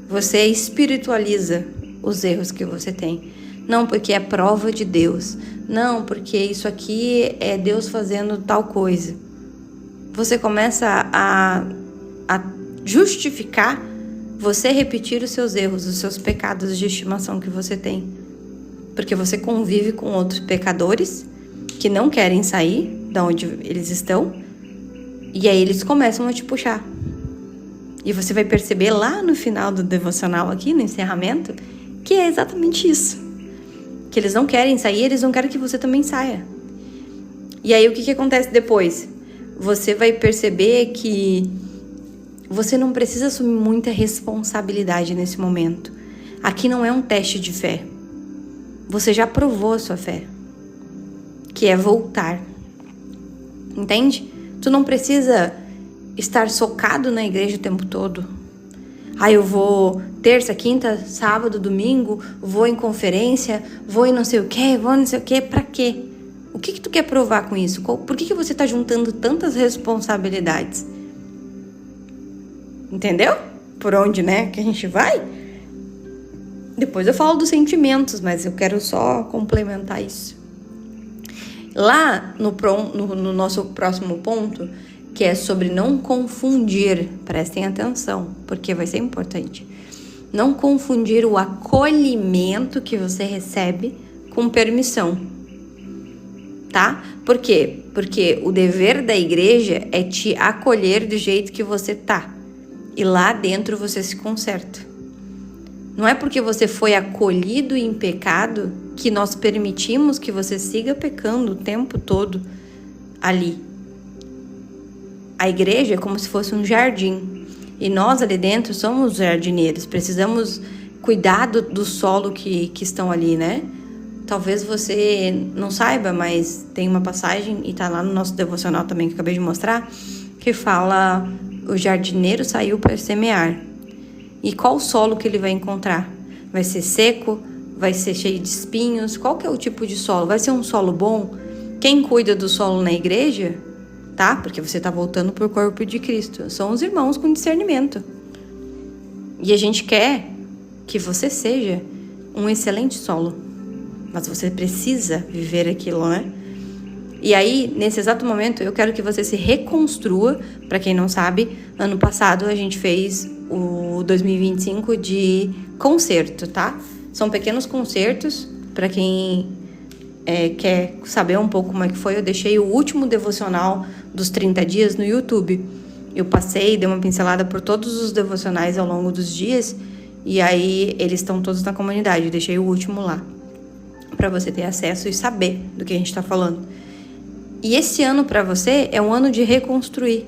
Você espiritualiza os erros que você tem. Não porque é prova de Deus. Não porque isso aqui é Deus fazendo tal coisa. Você começa a justificar você repetir os seus erros, os seus pecados de estimação que você tem. Porque você convive com outros pecadores que não querem sair de onde eles estão. E aí eles começam a te puxar. E você vai perceber lá no final do devocional aqui, no encerramento, que é exatamente isso. Que eles não querem sair, eles não querem que você também saia. E aí o que acontece depois? Você vai perceber que você não precisa assumir muita responsabilidade nesse momento. Aqui não é um teste de fé. Você já provou a sua fé, que é voltar. Entende? Tu não precisa estar socado na igreja o tempo todo. Eu vou terça, quinta, sábado, domingo, vou em conferência, vou em não sei o quê, pra quê? O que tu quer provar com isso? Por que você tá juntando tantas responsabilidades? Entendeu? Por onde, né, que a gente vai? Depois eu falo dos sentimentos, mas eu quero só complementar isso. Lá no nosso próximo ponto, que é sobre não confundir, prestem atenção, porque vai ser importante. Não confundir o acolhimento que você recebe com permissão, tá? Por quê? Porque o dever da igreja é te acolher do jeito que você tá. E lá dentro você se conserta. Não é porque você foi acolhido em pecado que nós permitimos que você siga pecando o tempo todo ali. A igreja é como se fosse um jardim. E nós ali dentro somos jardineiros. Precisamos cuidar do solo que estão ali, né? Talvez você não saiba, mas tem uma passagem, e tá lá no nosso devocional também, que eu acabei de mostrar, que fala: o jardineiro saiu para semear. E qual solo que ele vai encontrar? Vai ser seco? Vai ser cheio de espinhos? Qual que é o tipo de solo? Vai ser um solo bom? Quem cuida do solo na igreja, tá? Porque você tá voltando pro corpo de Cristo. São os irmãos com discernimento. E a gente quer que você seja um excelente solo. Mas você precisa viver aquilo, né? E aí, nesse exato momento, eu quero que você se reconstrua. Para quem não sabe, ano passado a gente fez o 2025 de concerto, tá? São pequenos concertos. Para quem quer saber um pouco como é que foi, eu deixei o último devocional dos 30 dias no YouTube. Eu passei, dei uma pincelada por todos os devocionais ao longo dos dias. E aí, eles estão todos na comunidade. Eu deixei o último lá, para você ter acesso e saber do que a gente tá falando. E esse ano para você é um ano de reconstruir.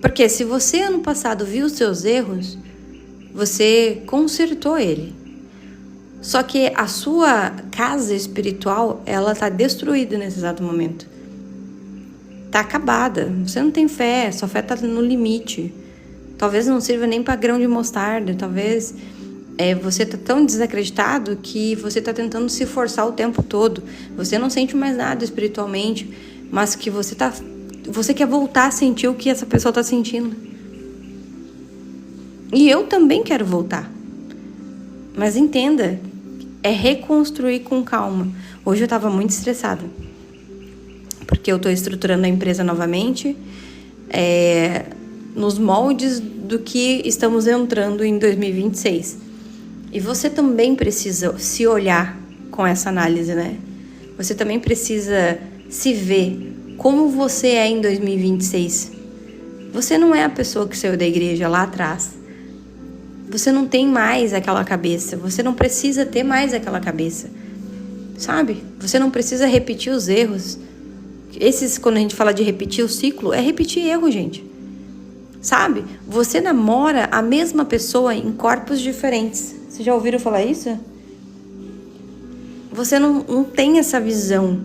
Porque se você ano passado viu os seus erros, você consertou ele. Só que a sua casa espiritual, ela tá destruída nesse exato momento. Tá acabada. Você não tem fé, sua fé tá no limite. Talvez não sirva nem para grão de mostarda, talvez você tá tão desacreditado que você tá tentando se forçar o tempo todo. Você não sente mais nada espiritualmente, mas que você quer voltar a sentir o que essa pessoa tá sentindo. E eu também quero voltar. Mas entenda, é reconstruir com calma. Hoje eu tava muito estressada, porque eu tô estruturando a empresa novamente, nos moldes do que estamos entrando em 2026. E você também precisa se olhar com essa análise, né? Você também precisa se ver como você é em 2026. Você não é a pessoa que saiu da igreja lá atrás. Você não tem mais aquela cabeça. Você não precisa ter mais aquela cabeça. Sabe? Você não precisa repetir os erros. Quando a gente fala de repetir o ciclo, é repetir erro, gente. Sabe? Você namora a mesma pessoa em corpos diferentes. Vocês já ouviram falar isso? Você não tem essa visão.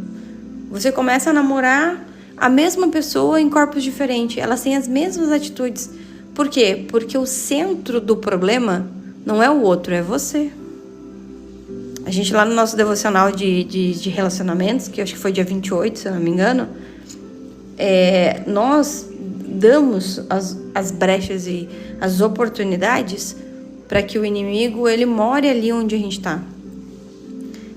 Você começa a namorar a mesma pessoa em corpos diferentes. Elas têm as mesmas atitudes. Por quê? Porque o centro do problema não é o outro, é você. A gente lá no nosso devocional de relacionamentos, que eu acho que foi dia 28, se eu não me engano, nós damos as brechas e as oportunidades para que o inimigo ele more ali onde a gente está.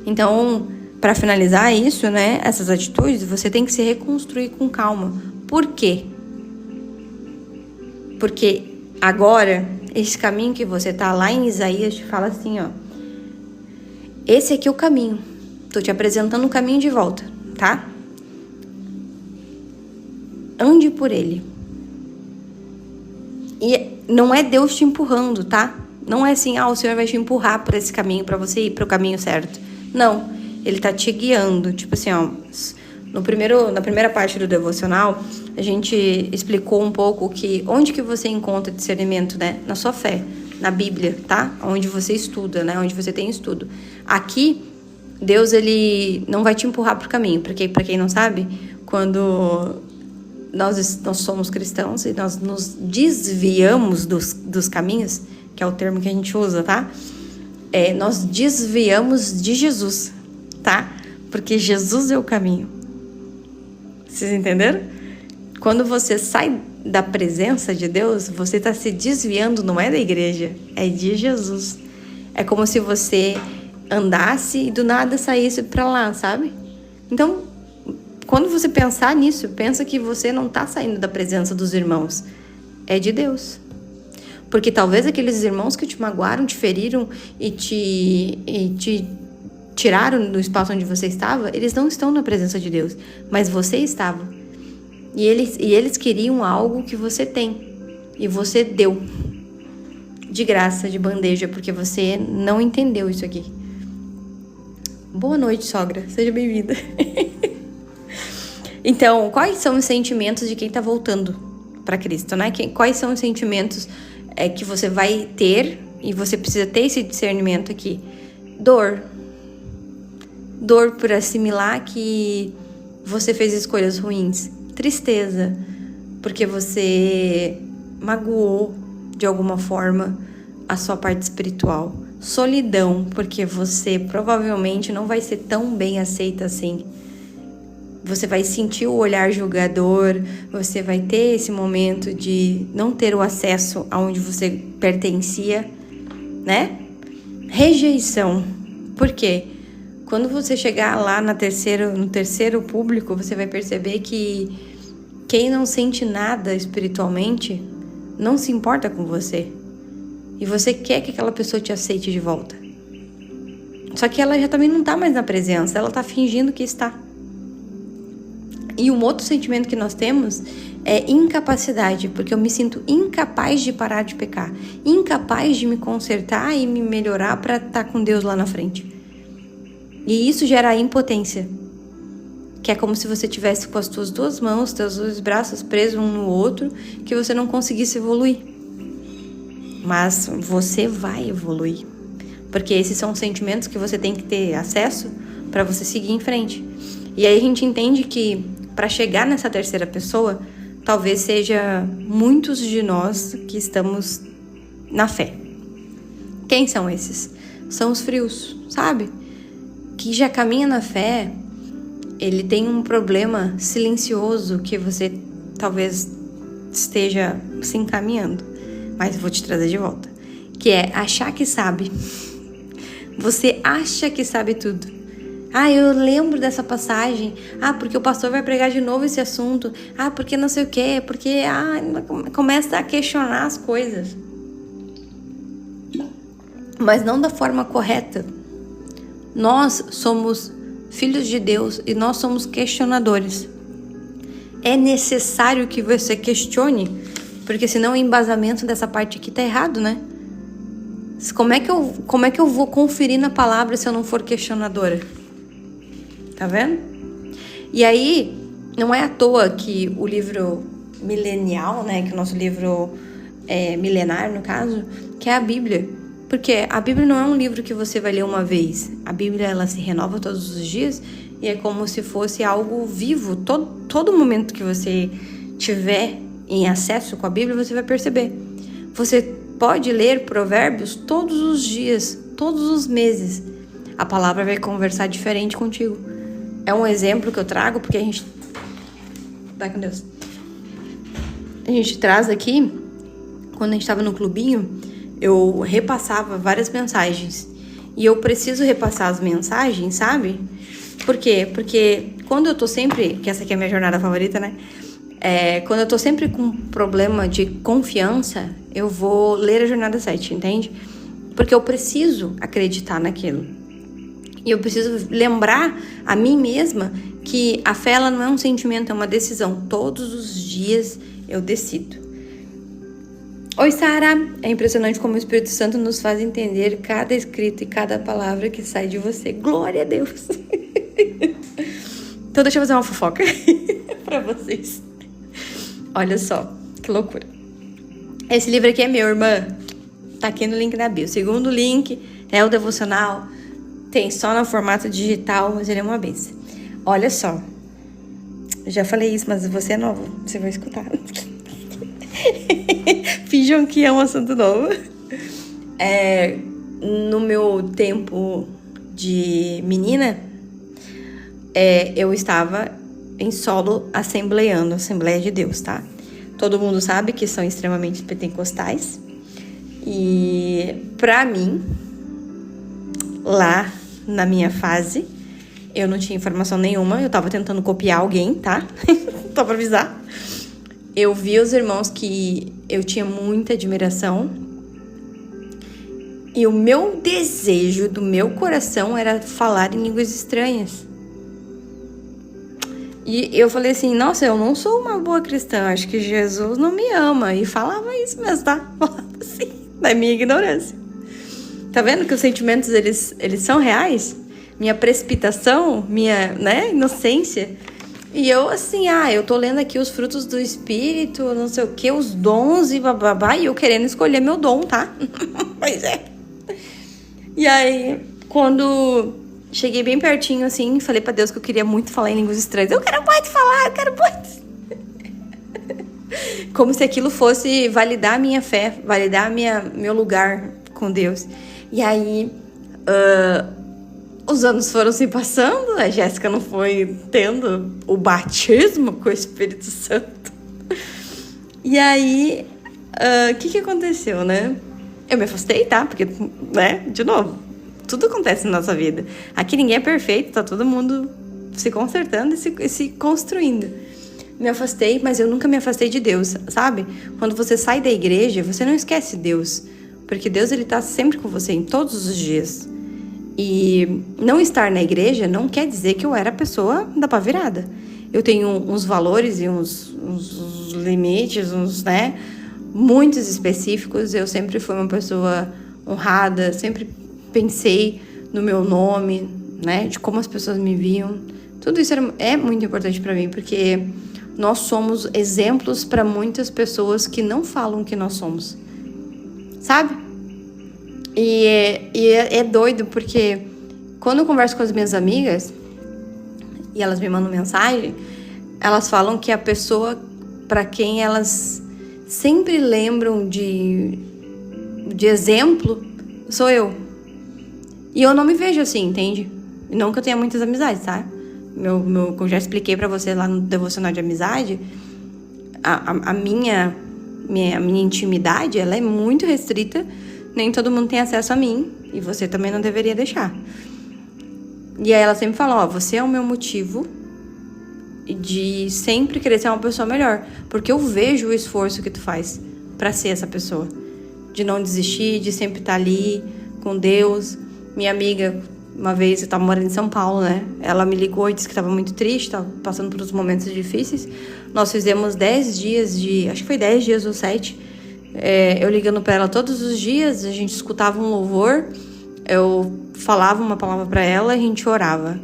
Então, para finalizar isso, né, essas atitudes, você tem que se reconstruir com calma. Por quê? Porque agora, esse caminho que você tá lá em Isaías te fala assim, ó. Esse aqui é o caminho. Tô te apresentando o caminho de volta, tá? Ande por ele. E não é Deus te empurrando, tá? Não é assim, o Senhor vai te empurrar por esse caminho para você ir pro caminho certo. Não, Ele tá te guiando. Tipo assim, ó, na primeira parte do devocional, a gente explicou um pouco onde que você encontra discernimento, né? Na sua fé, na Bíblia, tá? Onde você estuda, né? Onde você tem estudo. Aqui, Deus, Ele não vai te empurrar pro caminho, porque pra quem não sabe, quando nós somos cristãos e nós nos desviamos dos caminhos, que é o termo que a gente usa, tá? Nós desviamos de Jesus, tá? Porque Jesus é o caminho. Vocês entenderam? Quando você sai da presença de Deus, você está se desviando, não é da igreja, é de Jesus. É como se você andasse e do nada saísse para lá, sabe? Então, quando você pensar nisso, pensa que você não está saindo da presença dos irmãos, é de Deus. Porque talvez aqueles irmãos que te magoaram, te feriram e te tiraram do espaço onde você estava, eles não estão na presença de Deus, mas você estava. E eles queriam algo que você tem, e você deu de graça, de bandeja, porque você não entendeu isso aqui. Boa noite, sogra, seja bem-vinda. Então, quais são os sentimentos de quem está voltando para Cristo, né? Quais são os sentimentos que você vai ter, e você precisa ter esse discernimento aqui? Dor por assimilar que você fez escolhas ruins. Tristeza, porque você magoou de alguma forma a sua parte espiritual. solidão, porque você provavelmente não vai ser tão bem aceita assim. Você vai sentir o olhar julgador, você vai ter esse momento de não ter o acesso aonde você pertencia, né? Rejeição. Por quê? Quando você chegar lá no terceiro público, você vai perceber que quem não sente nada espiritualmente não se importa com você. E você quer que aquela pessoa te aceite de volta. Só que ela já também não está mais na presença, ela está fingindo que está. E um outro sentimento que nós temos é incapacidade, porque eu me sinto incapaz de parar de pecar, incapaz de me consertar e me melhorar para estar com Deus lá na frente. E isso gera impotência, que é como se você tivesse com as tuas duas mãos, teus dois braços presos um no outro, que você não conseguisse evoluir. Mas você vai evoluir, porque esses são sentimentos que você tem que ter acesso para você seguir em frente. E aí a gente entende que para chegar nessa terceira pessoa, talvez seja muitos de nós que estamos na fé. Quem são esses? São os frios, sabe? Que já caminha na fé, ele tem um problema silencioso que você talvez esteja se encaminhando, mas eu vou te trazer de volta, que é achar que sabe. Você acha que sabe tudo. Eu lembro dessa passagem. Porque o pastor vai pregar de novo esse assunto. Porque não sei o quê. Porque, começa a questionar as coisas. Mas não da forma correta. Nós somos filhos de Deus e nós somos questionadores. É necessário que você questione, porque senão o embasamento dessa parte aqui tá errado, né? Como é que eu vou conferir na palavra se eu não for questionadora? Tá vendo? E aí, não é à toa que o livro milenial, né, que o nosso livro é milenar, no caso, que é a Bíblia. Porque a Bíblia não é um livro que você vai ler uma vez. A Bíblia, ela se renova todos os dias e é como se fosse algo vivo. Todo momento que você tiver em acesso com a Bíblia, você vai perceber. Você pode ler Provérbios todos os dias, todos os meses. A palavra vai conversar diferente contigo. É um exemplo que eu trago, porque a gente... Vai com Deus. A gente traz aqui, quando a gente estava no clubinho, eu repassava várias mensagens. E eu preciso repassar as mensagens, sabe? Por quê? Porque quando eu tô sempre... Que essa aqui é a minha jornada favorita, né? Quando eu tô sempre com problema de confiança, eu vou ler a jornada 7, entende? Porque eu preciso acreditar naquilo. E eu preciso lembrar a mim mesma que a fé, ela não é um sentimento, é uma decisão. Todos os dias eu decido. Oi, Sara! É impressionante como o Espírito Santo nos faz entender cada escrito e cada palavra que sai de você. Glória a Deus! Então deixa eu fazer uma fofoca pra vocês. Olha só, que loucura. Esse livro aqui é meu, irmã. Tá aqui no link da bio. O segundo link é o devocional. Tem só no formato digital, mas ele é uma benção. Olha só. Eu já falei isso, mas você é nova. Você vai escutar. Finjam que é um assunto novo. No meu tempo de menina, eu estava em solo assembleando, Assembleia de Deus, tá? Todo mundo sabe que são extremamente pentecostais. E pra mim, lá na minha fase, eu não tinha informação nenhuma, eu tava tentando copiar alguém, tá? Só pra avisar. Eu vi os irmãos que eu tinha muita admiração. E o meu desejo do meu coração era falar em línguas estranhas. E eu falei assim, nossa, eu não sou uma boa cristã, acho que Jesus não me ama. E falava isso mesmo, tá? Falava assim, da minha ignorância. Tá vendo que os sentimentos, eles são reais? Minha precipitação, minha, inocência. E eu assim, eu tô lendo aqui os frutos do Espírito, não sei o que, os dons e bababá, e eu querendo escolher meu dom, tá? Pois é. E aí, quando cheguei bem pertinho, assim, falei pra Deus que eu queria muito falar em línguas estranhas. Eu quero muito falar, eu quero muito. Como se aquilo fosse validar a minha fé, validar meu lugar com Deus. E aí, os anos foram se passando, a Jéssica não foi tendo o batismo com o Espírito Santo. E aí, o que aconteceu, né? Eu me afastei, tá? Porque, né, de novo, tudo acontece na nossa vida. Aqui ninguém é perfeito, tá todo mundo se consertando e se construindo. Me afastei, mas eu nunca me afastei de Deus, sabe? Quando você sai da igreja, você não esquece Deus. Porque Deus, ele tá sempre com você, em todos os dias. E não estar na igreja não quer dizer que eu era a pessoa da pá virada. Eu tenho uns valores e uns limites, né, muitos específicos. Eu sempre fui uma pessoa honrada, sempre pensei no meu nome, né, de como as pessoas me viam. Tudo isso é muito importante para mim, porque nós somos exemplos para muitas pessoas que não falam que nós somos, sabe? E é doido, porque quando eu converso com as minhas amigas e elas me mandam mensagem, elas falam que a pessoa para quem elas sempre lembram de exemplo sou eu. E eu não me vejo assim, entende? Não que eu tenha muitas amizades, tá? Como eu já expliquei pra você lá no devocional de amizade, a minha intimidade, ela é muito restrita. Nem todo mundo tem acesso a mim, e você também não deveria deixar. E aí ela sempre fala, você é o meu motivo de sempre querer ser uma pessoa melhor, porque eu vejo o esforço que tu faz pra ser essa pessoa, de não desistir, de sempre estar ali com Deus. Minha amiga, uma vez, eu tava morando em São Paulo, né? Ela me ligou e disse que tava muito triste, tava passando por uns momentos difíceis. Nós fizemos 10 dias acho que foi 10 dias ou 7, eu ligando pra ela todos os dias, a gente escutava um louvor, eu falava uma palavra pra ela, a gente orava.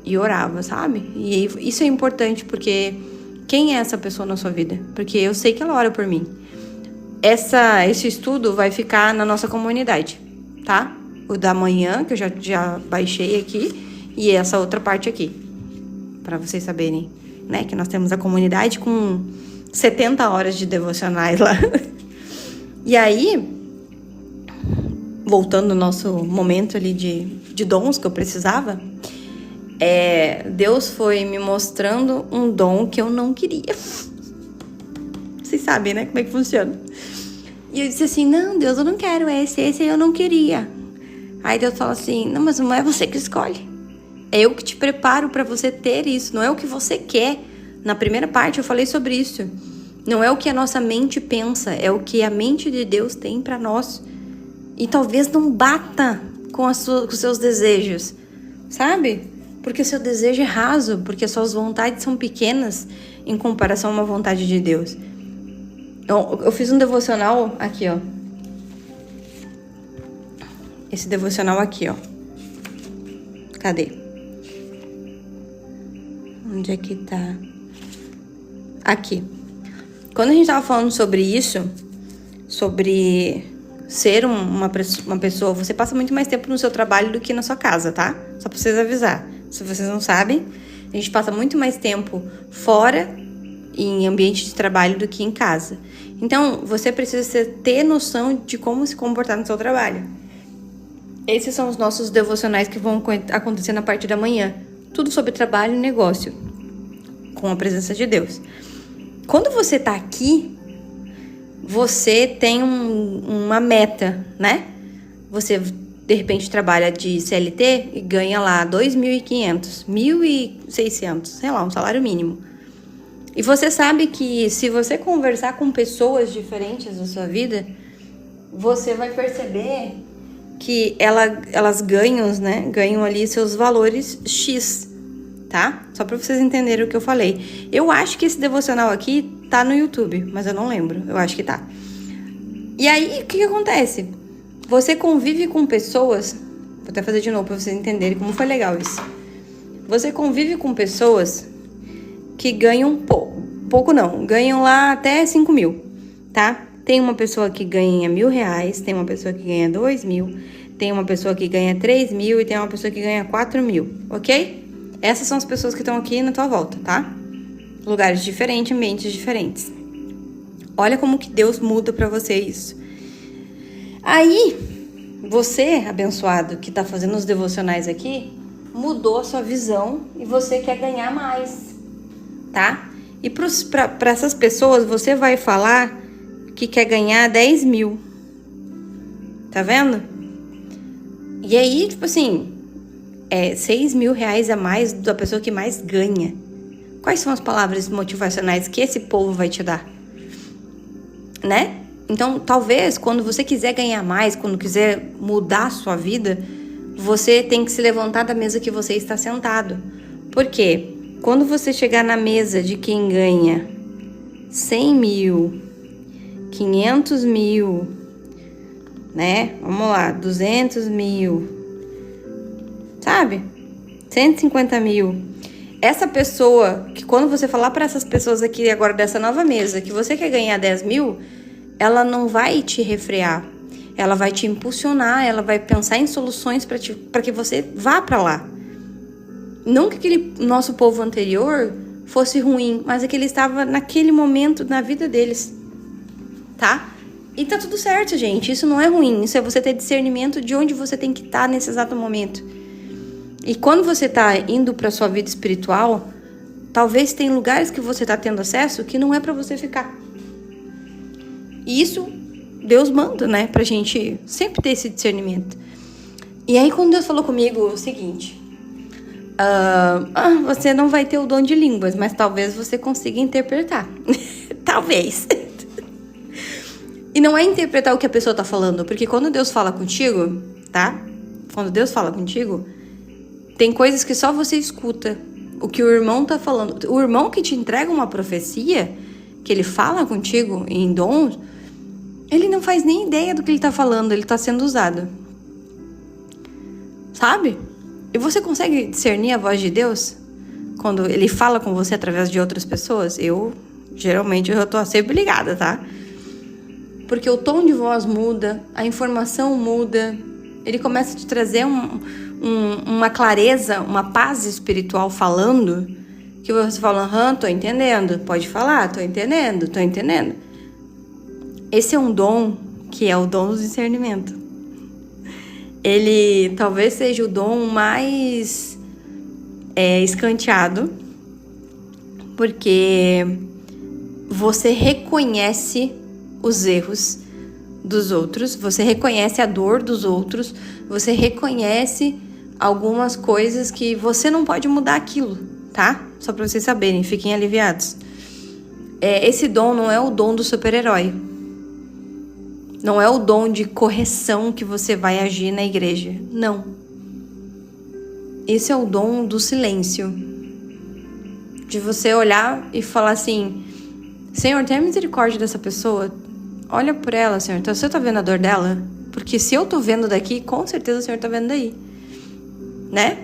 E orava, sabe? E isso é importante, porque quem é essa pessoa na sua vida? Porque eu sei que ela ora por mim. Esse estudo vai ficar na nossa comunidade, tá? O da manhã, que eu já baixei aqui, e essa outra parte aqui, pra vocês saberem, né? Que nós temos a comunidade com 70 horas de devocionais lá. E aí, voltando ao nosso momento ali de dons que eu precisava, Deus foi me mostrando um dom que eu não queria. Vocês sabem, né? Como é que funciona. E eu disse assim, não, Deus, eu não quero esse aí eu não queria. Aí Deus fala assim, não, mas não é você que escolhe. É eu que te preparo para você ter isso, não é o que você quer. Na primeira parte eu falei sobre isso. Não é o que a nossa mente pensa, é o que a mente de Deus tem para nós. E talvez não bata com os seus desejos, sabe? Porque o seu desejo é raso, porque as suas vontades são pequenas em comparação a uma vontade de Deus. Eu fiz um devocional aqui, ó. Esse devocional aqui, ó. Cadê? Onde é que tá? Aqui. Quando a gente tava falando sobre isso, sobre ser uma pessoa, você passa muito mais tempo no seu trabalho do que na sua casa, tá? Só pra vocês avisar. Se vocês não sabem, a gente passa muito mais tempo fora, em ambiente de trabalho, do que em casa. Então, você precisa ter noção de como se comportar no seu trabalho. Esses são os nossos devocionais que vão acontecer na parte da manhã. Tudo sobre trabalho e negócio, com a presença de Deus. Quando você tá aqui, você tem uma meta, né? Você, de repente, trabalha de CLT e ganha lá 2.500, 1.600, sei lá, um salário mínimo. E você sabe que se você conversar com pessoas diferentes da sua vida, você vai perceber que elas ganham, né? Ganham ali seus valores X, tá? Só pra vocês entenderem o que eu falei. Eu acho que esse devocional aqui tá no YouTube, mas eu não lembro. Eu acho que tá. E aí, o que acontece? Você convive com pessoas... Vou até fazer de novo pra vocês entenderem como foi legal isso. Você convive com pessoas que ganham pouco não, ganham lá até 5 mil, tá? Tem uma pessoa que ganha R$1.000, tem uma pessoa que ganha 2.000, tem uma pessoa que ganha 3.000 e tem uma pessoa que ganha 4.000, ok? Essas são as pessoas que estão aqui na tua volta, tá? Lugares diferentes, ambientes diferentes. Olha como que Deus muda pra você isso. Aí, Você, abençoado, que está fazendo os devocionais aqui, mudou a sua visão e você quer ganhar mais, tá? E para essas pessoas, você vai falar que quer ganhar 10 mil. Tá vendo? E aí, tipo assim, 6 mil reais a mais da pessoa que mais ganha. Quais são as palavras motivacionais que esse povo vai te dar? Né? Então, talvez, quando você quiser ganhar mais, quando quiser mudar a sua vida, você tem que se levantar da mesa que você está sentado. Por quê? Quando você chegar na mesa de quem ganha 100 mil, 500 mil, né? Vamos lá, 200 mil, sabe? 150 mil. Essa pessoa, que quando você falar para essas pessoas aqui agora dessa nova mesa, que você quer ganhar 10 mil, ela não vai te refrear. Ela vai te impulsionar, ela vai pensar em soluções para que você vá para lá. Não que aquele nosso povo anterior fosse ruim, mas é que ele estava naquele momento na vida deles, tá? E tá tudo certo, gente. Isso não é ruim. Isso é você ter discernimento de onde você tem que estar nesse exato momento. E quando você tá indo pra sua vida espiritual, talvez tem lugares que você tá tendo acesso que não é pra você ficar. E isso Deus manda, né? Pra gente sempre ter esse discernimento. E aí quando Deus falou comigo o seguinte: você não vai ter o dom de línguas, mas talvez você consiga interpretar. Talvez. E não é interpretar o que a pessoa tá falando, porque quando Deus fala contigo, tá? Quando Deus fala contigo, tem coisas que só você escuta. O que o irmão tá falando. O irmão que te entrega uma profecia, que ele fala contigo em dons, ele não faz nem ideia do que ele tá falando, ele tá sendo usado. Sabe? E você consegue discernir a voz de Deus quando ele fala com você através de outras pessoas? Geralmente, eu tô sempre ligada, tá? Porque o tom de voz muda, a informação muda, ele começa a te trazer uma clareza, uma paz espiritual falando, que você fala, tô entendendo, pode falar, tô entendendo. Esse é um dom que é o dom do discernimento. Ele talvez seja o dom mais escanteado, porque você reconhece os erros dos outros, você reconhece a dor dos outros, você reconhece algumas coisas que você não pode mudar aquilo, tá? Só pra vocês saberem, fiquem aliviados. Esse dom não é o dom do super-herói. Não é o dom de correção que você vai agir na igreja. Não. Esse é o dom do silêncio. De você olhar e falar assim: Senhor, tenha misericórdia dessa pessoa. Olha por ela, Senhor. Então, você tá vendo a dor dela? Porque se eu tô vendo daqui, com certeza o Senhor tá vendo daí. Né?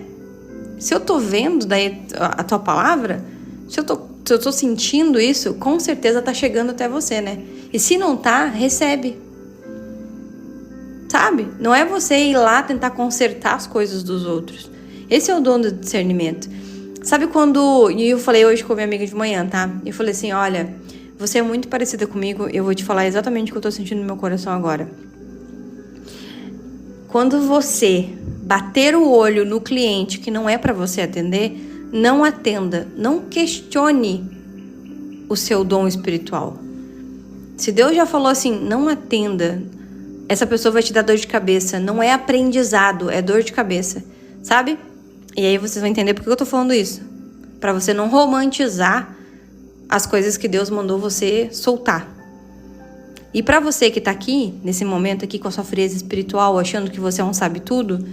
Se eu tô vendo daí a tua palavra, se eu tô sentindo isso, com certeza tá chegando até você, né? E se não tá, recebe. Sabe? Não é você ir lá tentar consertar as coisas dos outros. Esse é o dom do discernimento. Sabe quando... E eu falei hoje com a minha amiga de manhã, tá? Eu falei assim, olha, você é muito parecida comigo, eu vou te falar exatamente o que eu tô sentindo no meu coração agora. Quando você bater o olho no cliente que não é pra você atender, não atenda, não questione o seu dom espiritual. Se Deus já falou assim, não atenda, essa pessoa vai te dar dor de cabeça. Não é aprendizado, é dor de cabeça, sabe? E aí vocês vão entender por que eu tô falando isso. Pra você não romantizar as coisas que Deus mandou você soltar. E pra você que tá aqui, nesse momento aqui com a sua frieza espiritual, achando que você é um sabe-tudo,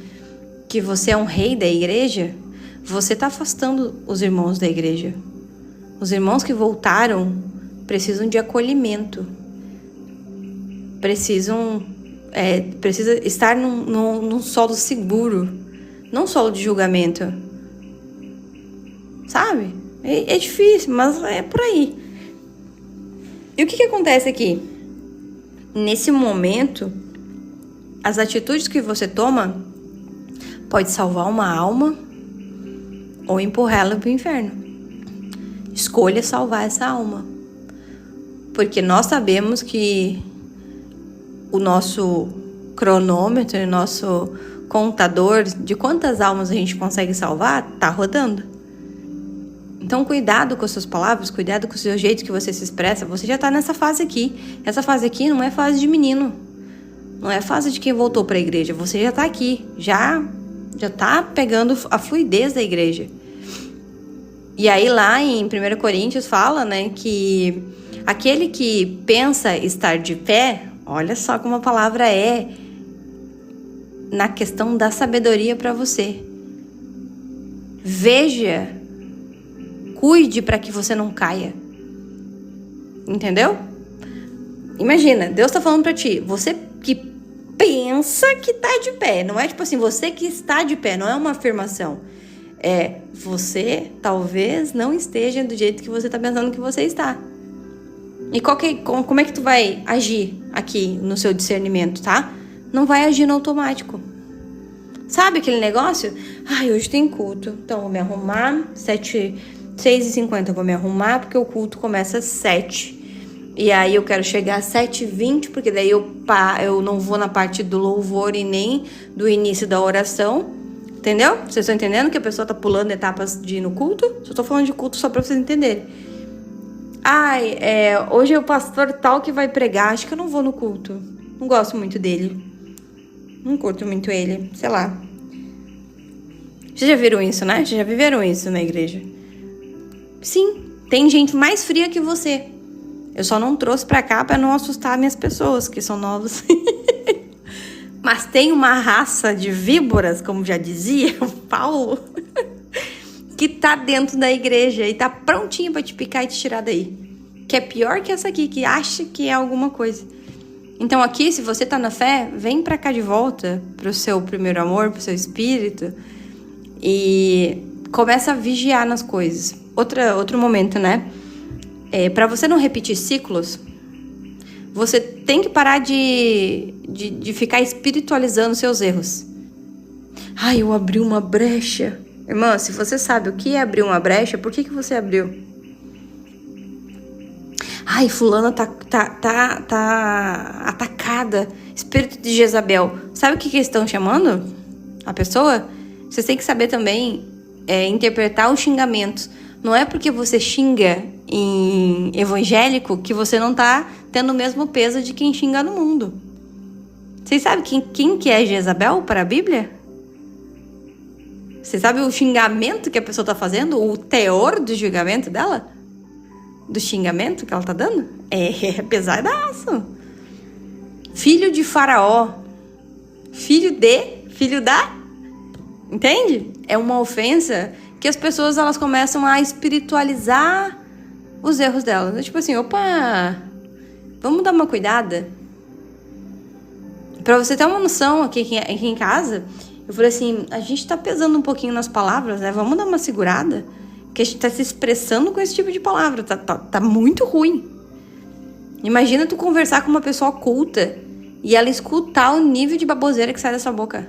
que você é um rei da igreja, você tá afastando os irmãos da igreja. Os irmãos que voltaram precisam de acolhimento. Precisa estar num solo seguro, não solo de julgamento. Sabe? É difícil, mas é por aí. E o que acontece aqui? Nesse momento, as atitudes que você toma pode salvar uma alma ou empurrar ela para o inferno. Escolha salvar essa alma. Porque nós sabemos que o nosso cronômetro, o nosso contador de quantas almas a gente consegue salvar, tá rodando. Então, cuidado com as suas palavras, cuidado com o seu jeito que você se expressa. Você já tá nessa fase aqui. Essa fase aqui não é fase de menino. Não é fase de quem voltou para a igreja. Você já tá aqui. Já tá pegando a fluidez da igreja. E aí lá em 1 Coríntios fala, né, que aquele que pensa estar de pé, olha só como a palavra é na questão da sabedoria para você. Veja, cuide para que você não caia. Entendeu? Imagina, Deus tá falando para ti, você que pensa que tá de pé, não é tipo assim, você que está de pé, não é uma afirmação. É, você talvez não esteja do jeito que você tá pensando que você está. E como é que tu vai agir aqui no seu discernimento, tá? Não vai agir no automático. Sabe aquele negócio? Ai, hoje tem culto, então vou me arrumar, 6h50 eu vou me arrumar, porque o culto começa às 7. E aí eu quero chegar às 7h20, porque daí eu não vou na parte do louvor e nem do início da oração. Entendeu? Vocês estão entendendo que a pessoa tá pulando etapas de ir no culto? Só tô falando de culto só pra vocês entenderem. Ai, hoje é o pastor tal que vai pregar. Acho que eu não vou no culto. Não gosto muito dele. Não curto muito ele. Sei lá. Vocês já viram isso, né? Vocês já viveram isso na igreja? Sim. Tem gente mais fria que você. Eu só não trouxe pra cá pra não assustar minhas pessoas, que são novas. Mas tem uma raça de víboras, como já dizia o Paulo, que tá dentro da igreja e tá prontinha pra te picar e te tirar daí. Que é pior que essa aqui, que acha que é alguma coisa. Então aqui, se você tá na fé, vem pra cá de volta, pro seu primeiro amor, pro seu espírito, e começa a vigiar nas coisas. Outro momento, né? Pra você não repetir ciclos, você tem que parar de ficar espiritualizando seus erros. Ai, eu abri uma brecha. Irmã, se você sabe o que é abrir uma brecha, por que você abriu? Ai, fulana tá atacada. Espírito de Jezabel. Sabe o que eles estão chamando a pessoa? Você tem que saber também interpretar os xingamentos. Não é porque você xinga em evangélico que você não tá tendo o mesmo peso de quem xinga no mundo. Vocês sabem quem que é Jezabel para a Bíblia? Você sabe o xingamento que a pessoa tá fazendo? O teor do julgamento dela? Do xingamento que ela tá dando? É pesadaço. Filho de Faraó. Filho da... Entende? É uma ofensa que as pessoas elas começam a espiritualizar os erros delas. Tipo assim, opa, vamos dar uma cuidada. Pra você ter uma noção aqui em casa, eu falei assim, a gente tá pesando um pouquinho nas palavras, né? Vamos dar uma segurada, porque a gente tá se expressando com esse tipo de palavra, tá muito ruim. Imagina tu conversar com uma pessoa culta e ela escutar o nível de baboseira que sai da sua boca.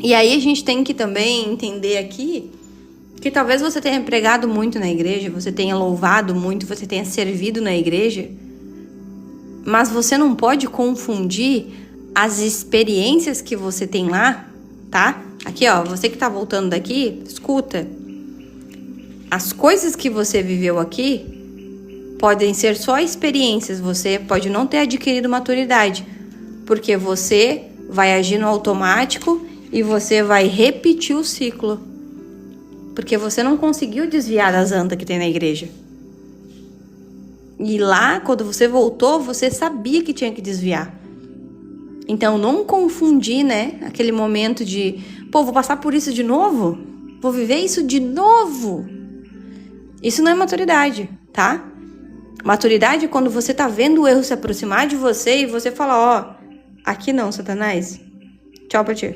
E aí a gente tem que também entender aqui que talvez você tenha pregado muito na igreja, você tenha louvado muito, você tenha servido na igreja, mas você não pode confundir as experiências que você tem lá, tá? Aqui, ó, você que tá voltando daqui, escuta. As coisas que você viveu aqui podem ser só experiências, você pode não ter adquirido maturidade, porque você vai agir no automático e você vai repetir o ciclo. Porque você não conseguiu desviar das andas que tem na igreja. E lá, quando você voltou, você sabia que tinha que desviar. Então, não confundir, né? Aquele momento de... Pô, vou passar por isso de novo? Vou viver isso de novo? Isso não é maturidade, tá? Maturidade é quando você tá vendo o erro se aproximar de você e você fala, ó, aqui não, Satanás. Tchau pra ti.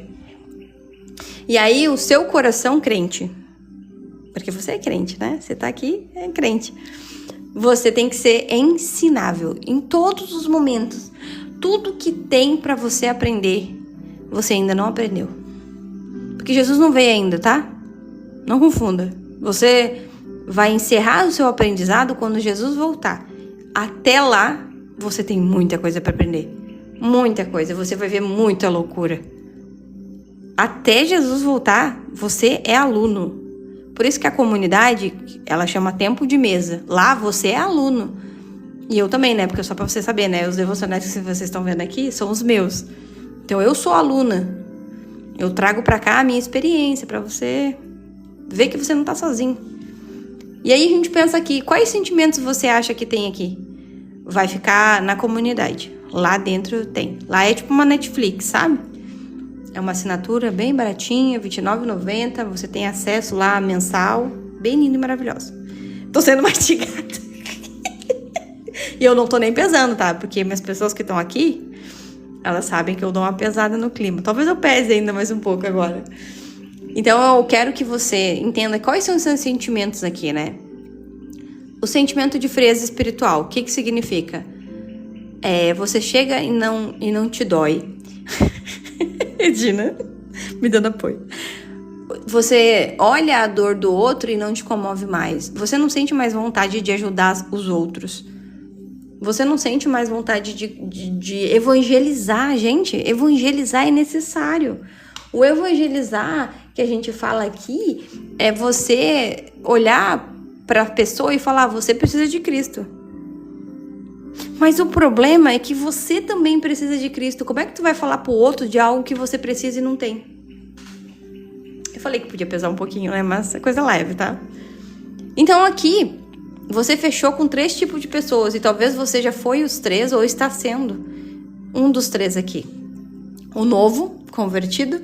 E aí, o seu coração crente, porque você é crente, né? Você tá aqui, é crente. Você tem que ser ensinável em todos os momentos. Tudo que tem pra você aprender, você ainda não aprendeu. Porque Jesus não veio ainda, tá? Não confunda. Você vai encerrar o seu aprendizado quando Jesus voltar. Até lá, você tem muita coisa pra aprender. Muita coisa. Você vai ver muita loucura. Até Jesus voltar, você é aluno. Por isso que a comunidade, ela chama tempo de mesa. Lá você é aluno. E eu também, né? Porque só pra você saber, né? Os devocionais que vocês estão vendo aqui são os meus. Então eu sou aluna. Eu trago pra cá a minha experiência, pra você ver que você não tá sozinho. E aí a gente pensa aqui, quais sentimentos você acha que tem aqui? Vai ficar na comunidade. Lá dentro tem. Lá é tipo uma Netflix, sabe? É uma assinatura bem baratinha, R$29,90. Você tem acesso lá mensal. Bem linda e maravilhosa. Tô sendo mastigada. E eu não tô nem pesando, tá? Porque minhas pessoas que estão aqui, elas sabem que eu dou uma pesada no clima. Talvez eu pese ainda mais um pouco agora. Então eu quero que você entenda quais são os seus sentimentos aqui, né? O sentimento de frieza espiritual, o que significa? Você chega e não te dói. Edina, me dando apoio. Você olha a dor do outro e não te comove mais. Você não sente mais vontade de ajudar os outros. Você não sente mais vontade de evangelizar, gente. Evangelizar é necessário. O evangelizar que a gente fala aqui é você olhar para a pessoa e falar, você precisa de Cristo. Mas o problema é que você também precisa de Cristo. Como é que tu vai falar pro outro de algo que você precisa e não tem? Eu falei que podia pesar um pouquinho, né? Mas é coisa leve, tá? Então aqui, você fechou com 3 tipos de pessoas. E talvez você já foi os 3 ou está sendo um dos 3 aqui. O novo, convertido.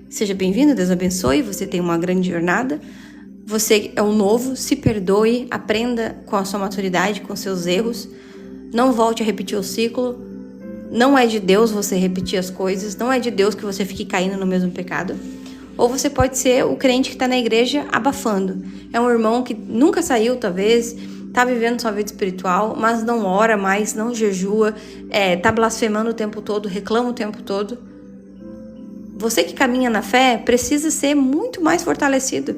Seja bem-vindo, Deus abençoe. Você tem uma grande jornada. Você é o novo, se perdoe. Aprenda com a sua maturidade, com seus erros. Não volte a repetir o ciclo. Não é de Deus você repetir as coisas. Não é de Deus que você fique caindo no mesmo pecado. Ou você pode ser o crente que está na igreja abafando. É um irmão que nunca saiu, talvez, está vivendo sua vida espiritual, mas não ora mais, não jejua, está blasfemando o tempo todo, reclama o tempo todo. Você que caminha na fé precisa ser muito mais fortalecido,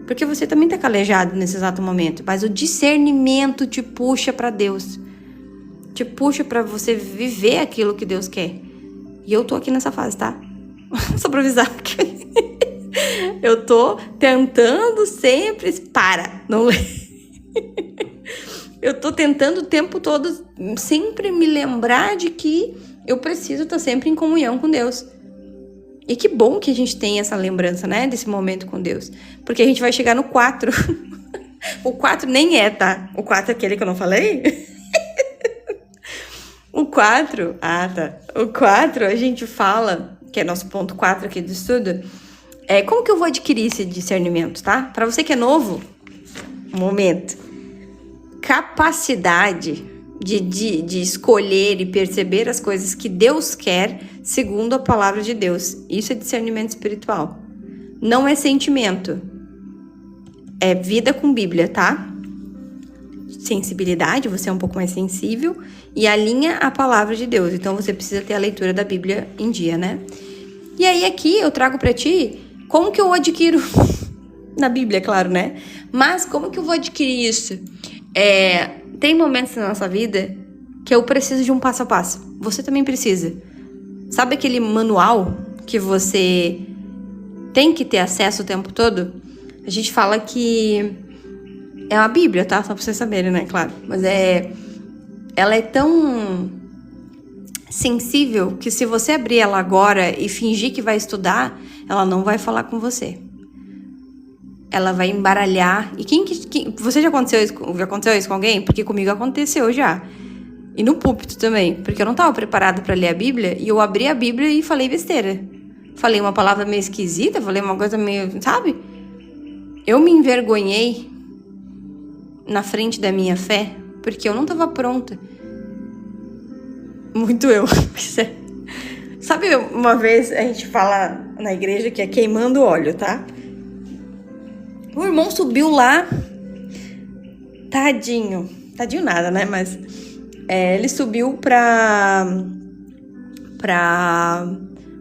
porque você também está calejado nesse exato momento. Mas o discernimento te puxa para Deus. Te puxa para você viver aquilo que Deus quer. E eu tô aqui nessa fase, tá? Só pra avisar. Eu tô tentando sempre... Não lê. Eu tô tentando o tempo todo sempre me lembrar de que eu preciso estar sempre em comunhão com Deus. E que bom que a gente tem essa lembrança, né? Desse momento com Deus. Porque a gente vai chegar no 4. O 4 nem é, tá? O 4 é aquele que eu não falei? O 4... Ah, tá. O 4 a gente fala... Que é nosso ponto 4 aqui do estudo... Como que eu vou adquirir esse discernimento, tá? Para você que é novo, momento. Capacidade de escolher e perceber as coisas que Deus quer segundo a palavra de Deus. Isso é discernimento espiritual. Não é sentimento. É vida com Bíblia, tá? Sensibilidade, você é um pouco mais sensível e alinha a palavra de Deus. Então você precisa ter a leitura da Bíblia em dia, né? E aí aqui eu trago para ti como que eu adquiro na Bíblia, claro, né? Mas como que eu vou adquirir isso? Tem momentos na nossa vida que eu preciso de um passo a passo. Você também precisa. Sabe aquele manual que você tem que ter acesso o tempo todo? A gente fala que é uma Bíblia, tá? Só pra vocês saberem, né? Claro. Mas ela é tão sensível que se você abrir ela agora e fingir que vai estudar, ela não vai falar com você. Ela vai embaralhar. E você já aconteceu isso com alguém? Porque comigo aconteceu já. E no púlpito também. Porque eu não estava preparada para ler a Bíblia. E eu abri a Bíblia e falei besteira. Falei uma palavra meio esquisita. Falei uma coisa meio... Sabe? Eu me envergonhei na frente da minha fé. Porque eu não estava pronta. Muito eu. Sabe, uma vez a gente fala na igreja que é queimando óleo, tá? O irmão subiu lá, tadinho nada, né? Mas ele subiu pra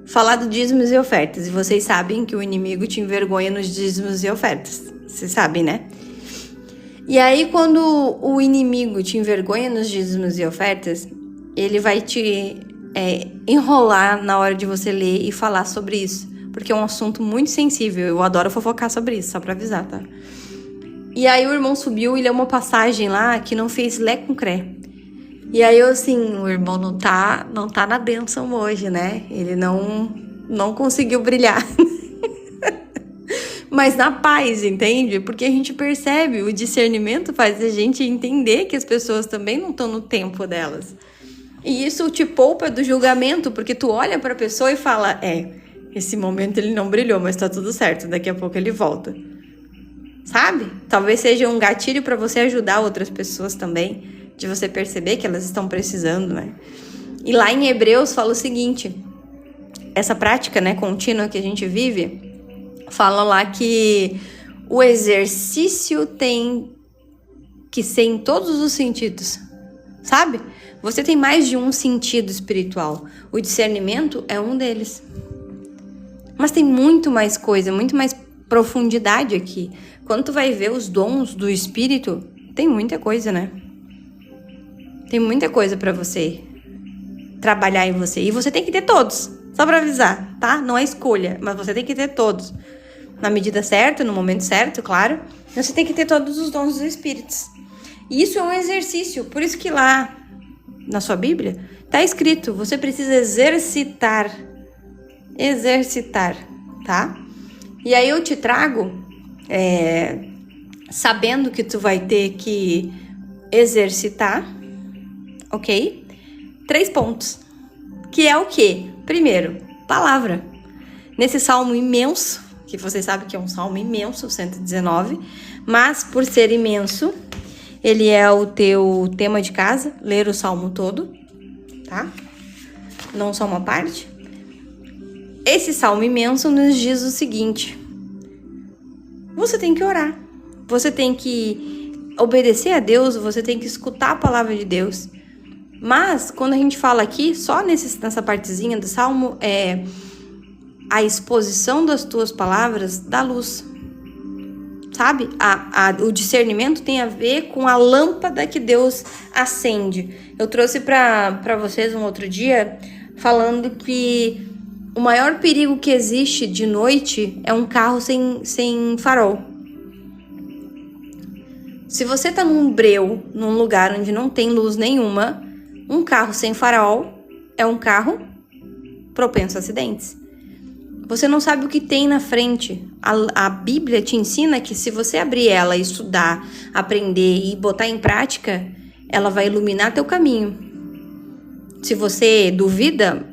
falar do dízimos e ofertas. E vocês sabem que o inimigo te envergonha nos dízimos e ofertas. Vocês sabem, né? E aí, quando o inimigo te envergonha nos dízimos e ofertas, ele vai te enrolar na hora de você ler e falar sobre isso, porque é um assunto muito sensível. Eu adoro fofocar sobre isso, só pra avisar, tá? E aí o irmão subiu e leu uma passagem lá que não fez lé com cré. E aí eu assim, o irmão não tá na bênção hoje, né? Ele não conseguiu brilhar. Mas na paz, entende? Porque a gente percebe, o discernimento faz a gente entender que as pessoas também não estão no tempo delas. E isso te poupa do julgamento, porque tu olha pra pessoa e fala, esse momento ele não brilhou, mas tá tudo certo, daqui a pouco ele volta. Sabe? Talvez seja um gatilho pra você ajudar outras pessoas também, de você perceber que elas estão precisando, né? E lá em Hebreus fala o seguinte, essa prática, né, contínua que a gente vive, fala lá que o exercício tem que ser em todos os sentidos, sabe? Você tem mais de um sentido espiritual. O discernimento é um deles. Mas tem muito mais coisa, muito mais profundidade aqui. Quando tu vai ver os dons do Espírito, tem muita coisa, né? Tem muita coisa pra você trabalhar em você. E você tem que ter todos, só pra avisar, tá? Não é escolha, mas você tem que ter todos. Na medida certa, no momento certo, claro. Você tem que ter todos os dons dos Espíritos. E isso é um exercício. Por isso que lá na sua Bíblia tá escrito, você precisa exercitar. Exercitar, tá? E aí eu te trago, sabendo que tu vai ter que exercitar, ok? 3 pontos. Que é o quê? Primeiro, palavra. Nesse salmo imenso, que você sabe que é um salmo imenso, o 119, mas por ser imenso, ele é o teu tema de casa, ler o salmo todo, tá? Não só uma parte. Esse salmo imenso nos diz o seguinte, você tem que orar, você tem que obedecer a Deus, você tem que escutar a palavra de Deus. Mas, quando a gente fala aqui, só nessa partezinha do salmo, a exposição das tuas palavras dá luz. Sabe? O discernimento tem a ver com a lâmpada que Deus acende. Eu trouxe para vocês um outro dia, falando que o maior perigo que existe de noite é um carro sem farol. Se você tá num breu, num lugar onde não tem luz nenhuma, um carro sem farol é um carro propenso a acidentes. Você não sabe o que tem na frente. A Bíblia te ensina que se você abrir ela, estudar, aprender e botar em prática, ela vai iluminar teu caminho. Se você duvida,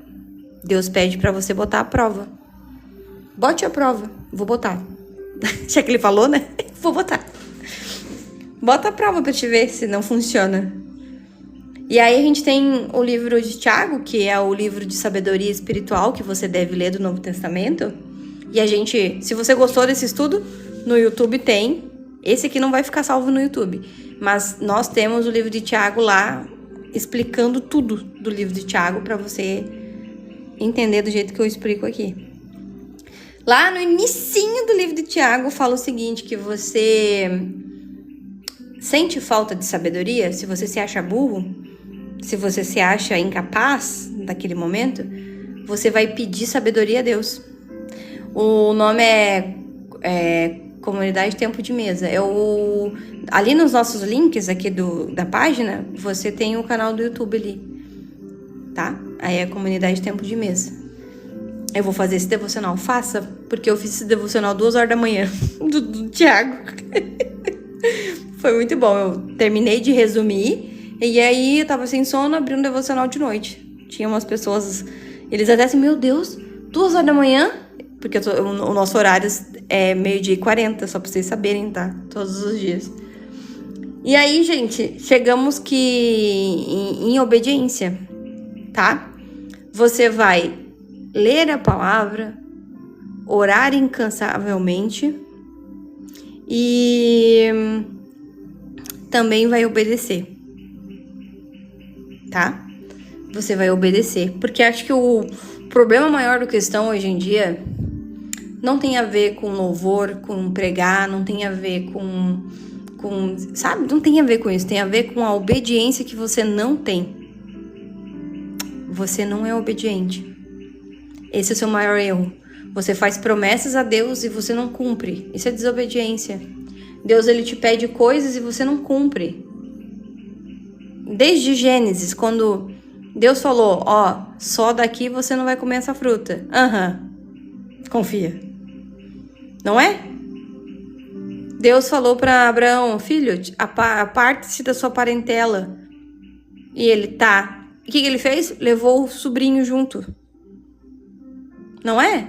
Deus pede para você botar a prova. Bote a prova. Vou botar. Já que ele falou, né? Vou botar. Bota a prova para te ver se não funciona. E aí a gente tem o livro de Tiago, que é o livro de sabedoria espiritual que você deve ler do Novo Testamento. E a gente, se você gostou desse estudo, no YouTube tem. Esse aqui não vai ficar salvo no YouTube. Mas nós temos o livro de Tiago lá, explicando tudo do livro de Tiago para você entender do jeito que eu explico aqui. Lá no inicinho do livro de Tiago fala o seguinte, que você sente falta de sabedoria, se você se acha burro, se você se acha incapaz naquele momento, você vai pedir sabedoria a Deus. O nome é Comunidade Tempo de Mesa. Ali nos nossos links aqui da página, você tem o canal do YouTube ali, tá? Aí é Comunidade Tempo de Mesa. Eu vou fazer esse devocional. Faça, porque eu fiz esse devocional 2 horas da manhã do Tiago. Foi muito bom. Eu terminei de resumir. E aí eu tava sem sono, abri um devocional de noite. Tinha umas pessoas, eles até assim, meu Deus, 2 horas da manhã? Porque o nosso horário é 12h40, só pra vocês saberem, tá? Todos os dias. E aí, gente, chegamos que em obediência, tá? Você vai ler a palavra, orar incansavelmente e também vai obedecer. Tá? Você vai obedecer. Porque acho que o problema maior da questão hoje em dia não tem a ver com louvor, com pregar, não tem a ver com sabe? Não tem a ver com isso. Tem a ver com a obediência que você não tem. você não é obediente. Esse é o seu maior erro. Você faz promessas a Deus e você não cumpre. Isso é desobediência. Deus, ele te pede coisas e você não cumpre. Desde Gênesis, quando Deus falou, ó, só daqui você não vai comer essa fruta. Confia. Não é? Deus falou para Abraão, filho, aparte-se da sua parentela. E ele tá. O que ele fez? Levou o sobrinho junto. Não é?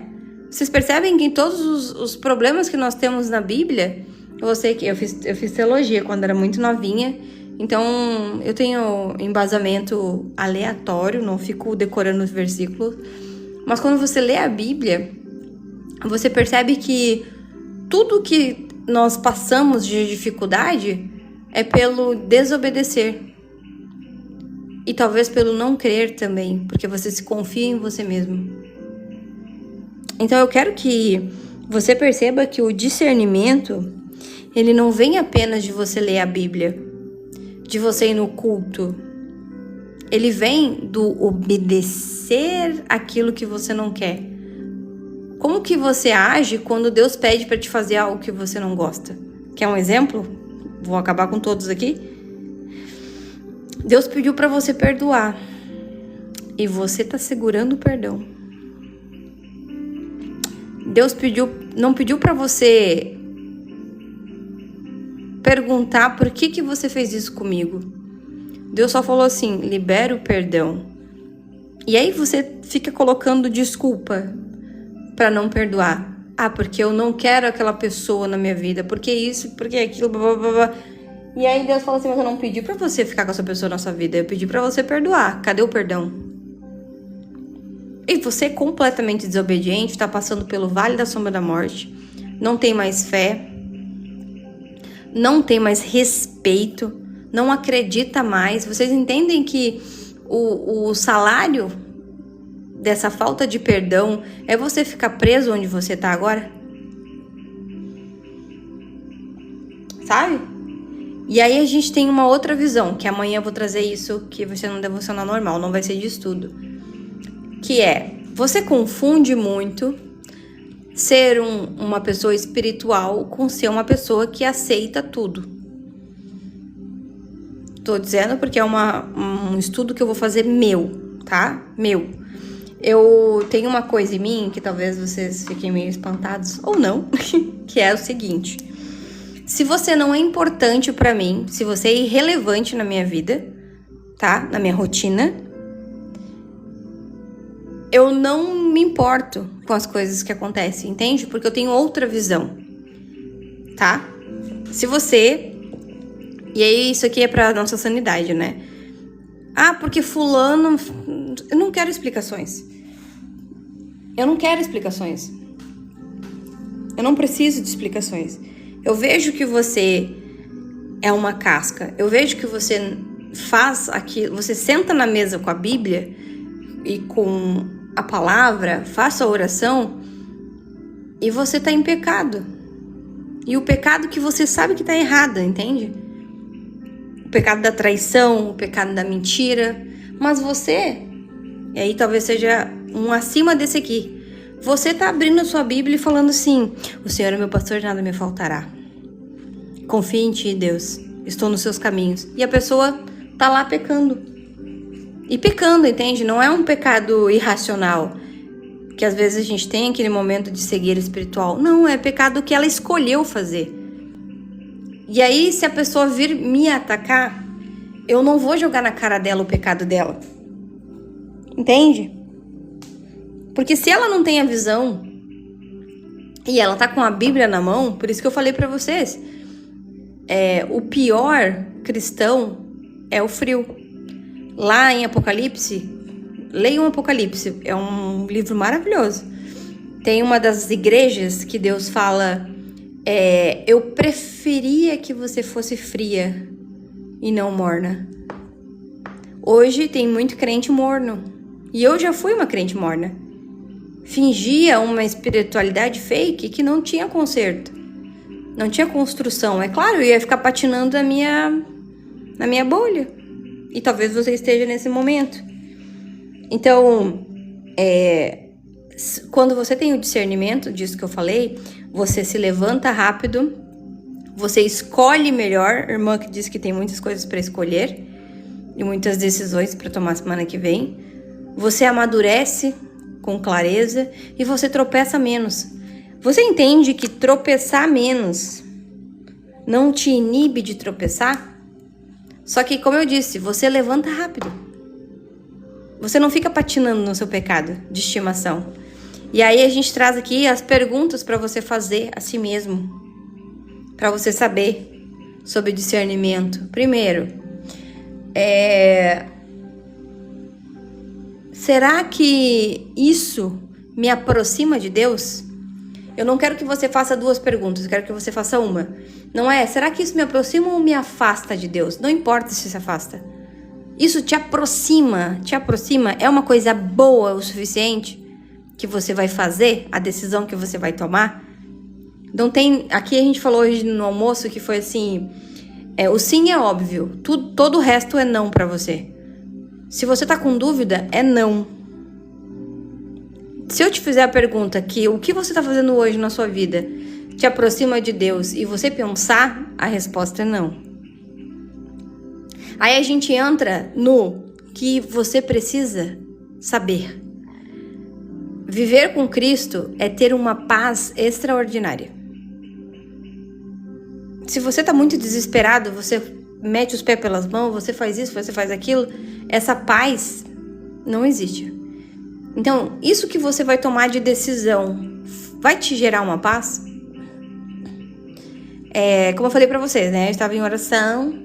Vocês percebem que em todos os problemas que nós temos na Bíblia, eu sei que eu fiz teologia quando era muito novinha, então eu tenho embasamento aleatório, não fico decorando os versículos, mas quando você lê a Bíblia, você percebe que tudo que nós passamos de dificuldade é pelo desobedecer. E talvez pelo não crer também, porque você se confia em você mesmo. Então eu quero que você perceba que o discernimento, ele não vem apenas de você ler a Bíblia, de você ir no culto. Ele vem do obedecer aquilo que você não quer. Como que você age quando Deus pede para te fazer algo que você não gosta? Quer um exemplo? Vou acabar com todos aqui. Deus pediu para você perdoar e você tá segurando o perdão. Deus não pediu para você perguntar por que você fez isso comigo. Deus só falou assim, libera o perdão. E aí você fica colocando desculpa para não perdoar. Porque eu não quero aquela pessoa na minha vida, porque isso, porque aquilo, blá, blá, blá. E aí Deus fala assim, mas eu não pedi pra você ficar com essa pessoa na sua vida, eu pedi pra você perdoar. Cadê o perdão? E você é completamente desobediente, tá passando pelo vale da sombra da morte, não tem mais fé, não tem mais respeito, não acredita mais. Vocês entendem que o salário dessa falta de perdão é você ficar preso onde você tá agora? Sabe? E aí a gente tem uma outra visão, que amanhã eu vou trazer isso, que vai ser num devocional normal, não vai ser de estudo. Que é, você confunde muito ser uma pessoa espiritual com ser uma pessoa que aceita tudo. Tô dizendo porque é um estudo que eu vou fazer meu, tá? Meu. Eu tenho uma coisa em mim, que talvez vocês fiquem meio espantados, ou não, que é o seguinte. Se você não é importante pra mim, se você é irrelevante na minha vida, tá? Na minha rotina, eu não me importo com as coisas que acontecem, entende? Porque eu tenho outra visão, tá? Se você... E aí isso aqui é pra nossa sanidade, né? Porque fulano... Eu não quero explicações. Eu não quero explicações. Eu não preciso de explicações. Eu vejo que você é uma casca. Eu vejo que você faz aquilo. Você senta na mesa com a Bíblia e com a palavra, faça a oração e você tá em pecado. E o pecado que você sabe que tá errado, entende? O pecado da traição, o pecado da mentira. Mas você, e aí talvez seja um acima desse aqui, você tá abrindo a sua Bíblia e falando assim, o Senhor é meu pastor, nada me faltará. Confie em ti, Deus. Estou nos seus caminhos. E a pessoa tá lá pecando. E pecando, entende? Não é um pecado irracional, que às vezes a gente tem aquele momento de cegueira espiritual. Não, é pecado que ela escolheu fazer. E aí, se a pessoa vir me atacar, eu não vou jogar na cara dela o pecado dela. Entende? Porque se ela não tem a visão e ela tá com a Bíblia na mão, por isso que eu falei pra vocês, o pior cristão é o frio. Lá em Apocalipse, leiam Apocalipse, é um livro maravilhoso. Tem uma das igrejas que Deus fala, eu preferia que você fosse fria e não morna. Hoje tem muito crente morno. E eu já fui uma crente morna. Fingia uma espiritualidade fake que não tinha conserto. Não tinha construção. É claro, eu ia ficar patinando na minha bolha. E talvez você esteja nesse momento. Então, quando você tem o discernimento disso que eu falei, você se levanta rápido, você escolhe melhor. Irmã que diz que tem muitas coisas para escolher e muitas decisões para tomar semana que vem. Você amadurece com clareza e você tropeça menos. Você entende que tropeçar menos não te inibe de tropeçar? Só que, como eu disse, você levanta rápido. Você não fica patinando no seu pecado de estimação. E aí a gente traz aqui as perguntas para você fazer a si mesmo, para você saber sobre discernimento. Primeiro, será que isso me aproxima de Deus? Eu não quero que você faça duas perguntas, eu quero que você faça uma. Não é, será que isso me aproxima ou me afasta de Deus? Não importa se se afasta. Isso te aproxima, é uma coisa boa o suficiente que você vai fazer, a decisão que você vai tomar? Não tem, aqui a gente falou hoje no almoço que foi assim, o sim é óbvio, todo o resto é não pra você. Se você tá com dúvida, é não. Se eu te fizer a pergunta que o que você tá fazendo hoje na sua vida te aproxima de Deus e você pensar, a resposta é não. Aí a gente entra no que você precisa saber. Viver com Cristo é ter uma paz extraordinária. Se você tá muito desesperado, você mete os pés pelas mãos, você faz isso, você faz aquilo, essa paz não existe. Então, isso que você vai tomar de decisão vai te gerar uma paz? Como eu falei pra vocês, né? Eu estava em oração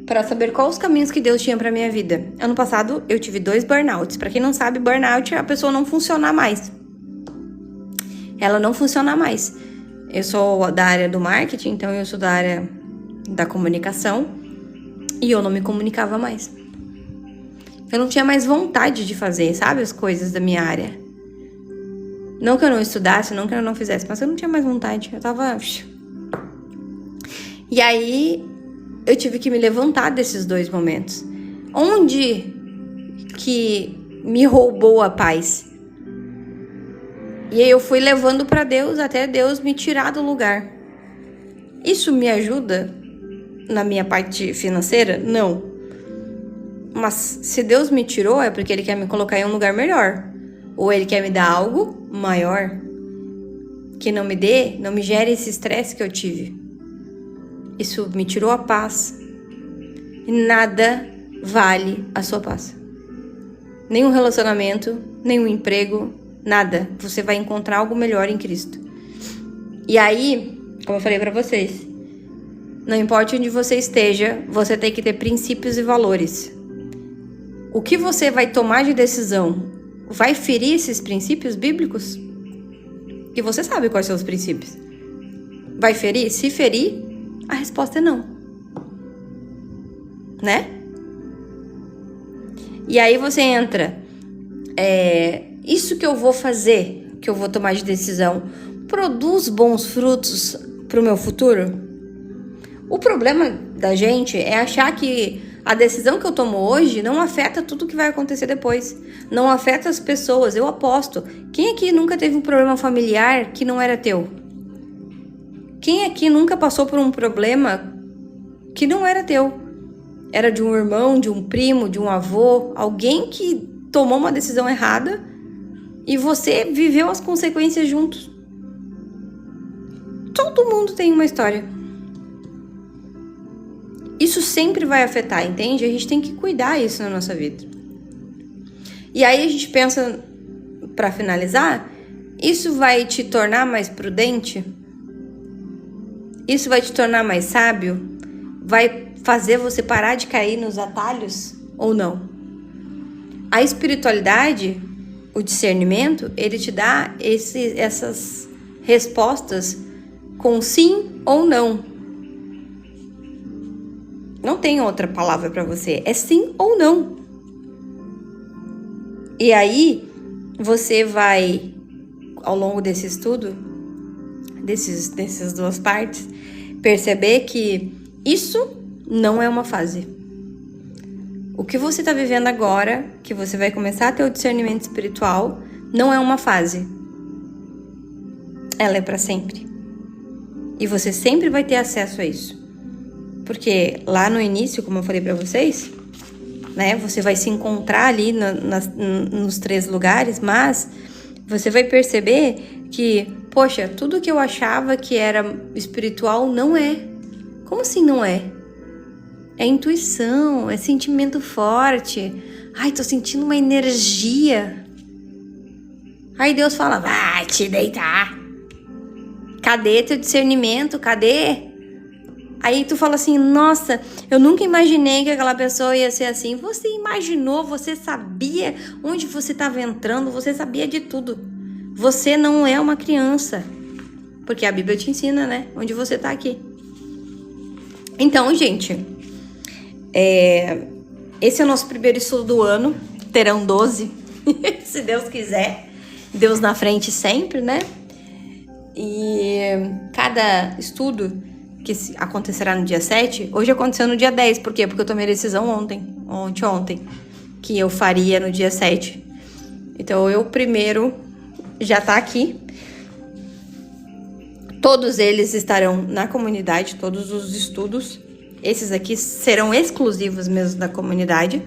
para saber quais os caminhos que Deus tinha pra minha vida. Ano passado, eu tive 2 burnouts. Pra quem não sabe, burnout é a pessoa não funcionar mais. Ela não funciona mais. Eu sou da área do marketing, então eu sou da área da comunicação. E eu não me comunicava mais. Eu não tinha mais vontade de fazer, sabe? As coisas da minha área. Não que eu não estudasse, não que eu não fizesse, mas eu não tinha mais vontade. Eu tava... E aí, eu tive que me levantar desses 2 momentos. Onde que me roubou a paz? E aí eu fui levando pra Deus até Deus me tirar do lugar. Isso me ajuda na minha parte financeira? Não. Mas se Deus me tirou é porque Ele quer me colocar em um lugar melhor. Ou Ele quer me dar algo maior. Que não me gere esse estresse que eu tive. Isso me tirou a paz. E nada vale a sua paz. Nenhum relacionamento, nenhum emprego, nada. Você vai encontrar algo melhor em Cristo. E aí, como eu falei pra vocês, não importa onde você esteja, você tem que ter princípios e valores. O que você vai tomar de decisão vai ferir esses princípios bíblicos? Que você sabe quais são os princípios. Vai ferir? Se ferir, a resposta é não. Né? E aí você entra. Isso que eu vou fazer, que eu vou tomar de decisão, produz bons frutos pro meu futuro? O problema da gente é achar que a decisão que eu tomo hoje não afeta tudo que vai acontecer depois. Não afeta as pessoas. Eu aposto. Quem aqui nunca teve um problema familiar que não era teu? Quem aqui nunca passou por um problema que não era teu? Era de um irmão, de um primo, de um avô, alguém que tomou uma decisão errada e você viveu as consequências juntos. Todo mundo tem uma história. Isso sempre vai afetar, entende? A gente tem que cuidar disso na nossa vida. E aí a gente pensa, para finalizar, isso vai te tornar mais prudente? Isso vai te tornar mais sábio? Vai fazer você parar de cair nos atalhos ou não? A espiritualidade, o discernimento, ele te dá essas respostas com sim ou não. Não tem outra palavra para você. É sim ou não. E aí, você vai, ao longo desse estudo, dessas 2 partes, perceber que isso não é uma fase. O que você está vivendo agora, que você vai começar a ter o discernimento espiritual, não é uma fase. Ela é para sempre. E você sempre vai ter acesso a isso. Porque lá no início, como eu falei para vocês, né, você vai se encontrar ali nos 3 lugares, mas você vai perceber que, poxa, tudo que eu achava que era espiritual não é. Como assim não é? É intuição, é sentimento forte. Ai, tô sentindo uma energia. Aí Deus fala, vai te deitar. Cadê teu discernimento? Cadê? Aí tu fala assim, nossa, eu nunca imaginei que aquela pessoa ia ser assim. Você imaginou, você sabia onde você estava entrando, você sabia de tudo. Você não é uma criança. Porque a Bíblia te ensina, né? Onde você tá aqui. Então, gente, esse é o nosso primeiro estudo do ano. Terão 12, se Deus quiser. Deus na frente sempre, né? E cada estudo que acontecerá no dia 7, hoje aconteceu no dia 10. Por quê? Porque eu tomei a decisão ontem, que eu faria no dia 7. Então, eu primeiro já tá aqui. Todos eles estarão na comunidade, todos os estudos. Esses aqui serão exclusivos mesmo da comunidade.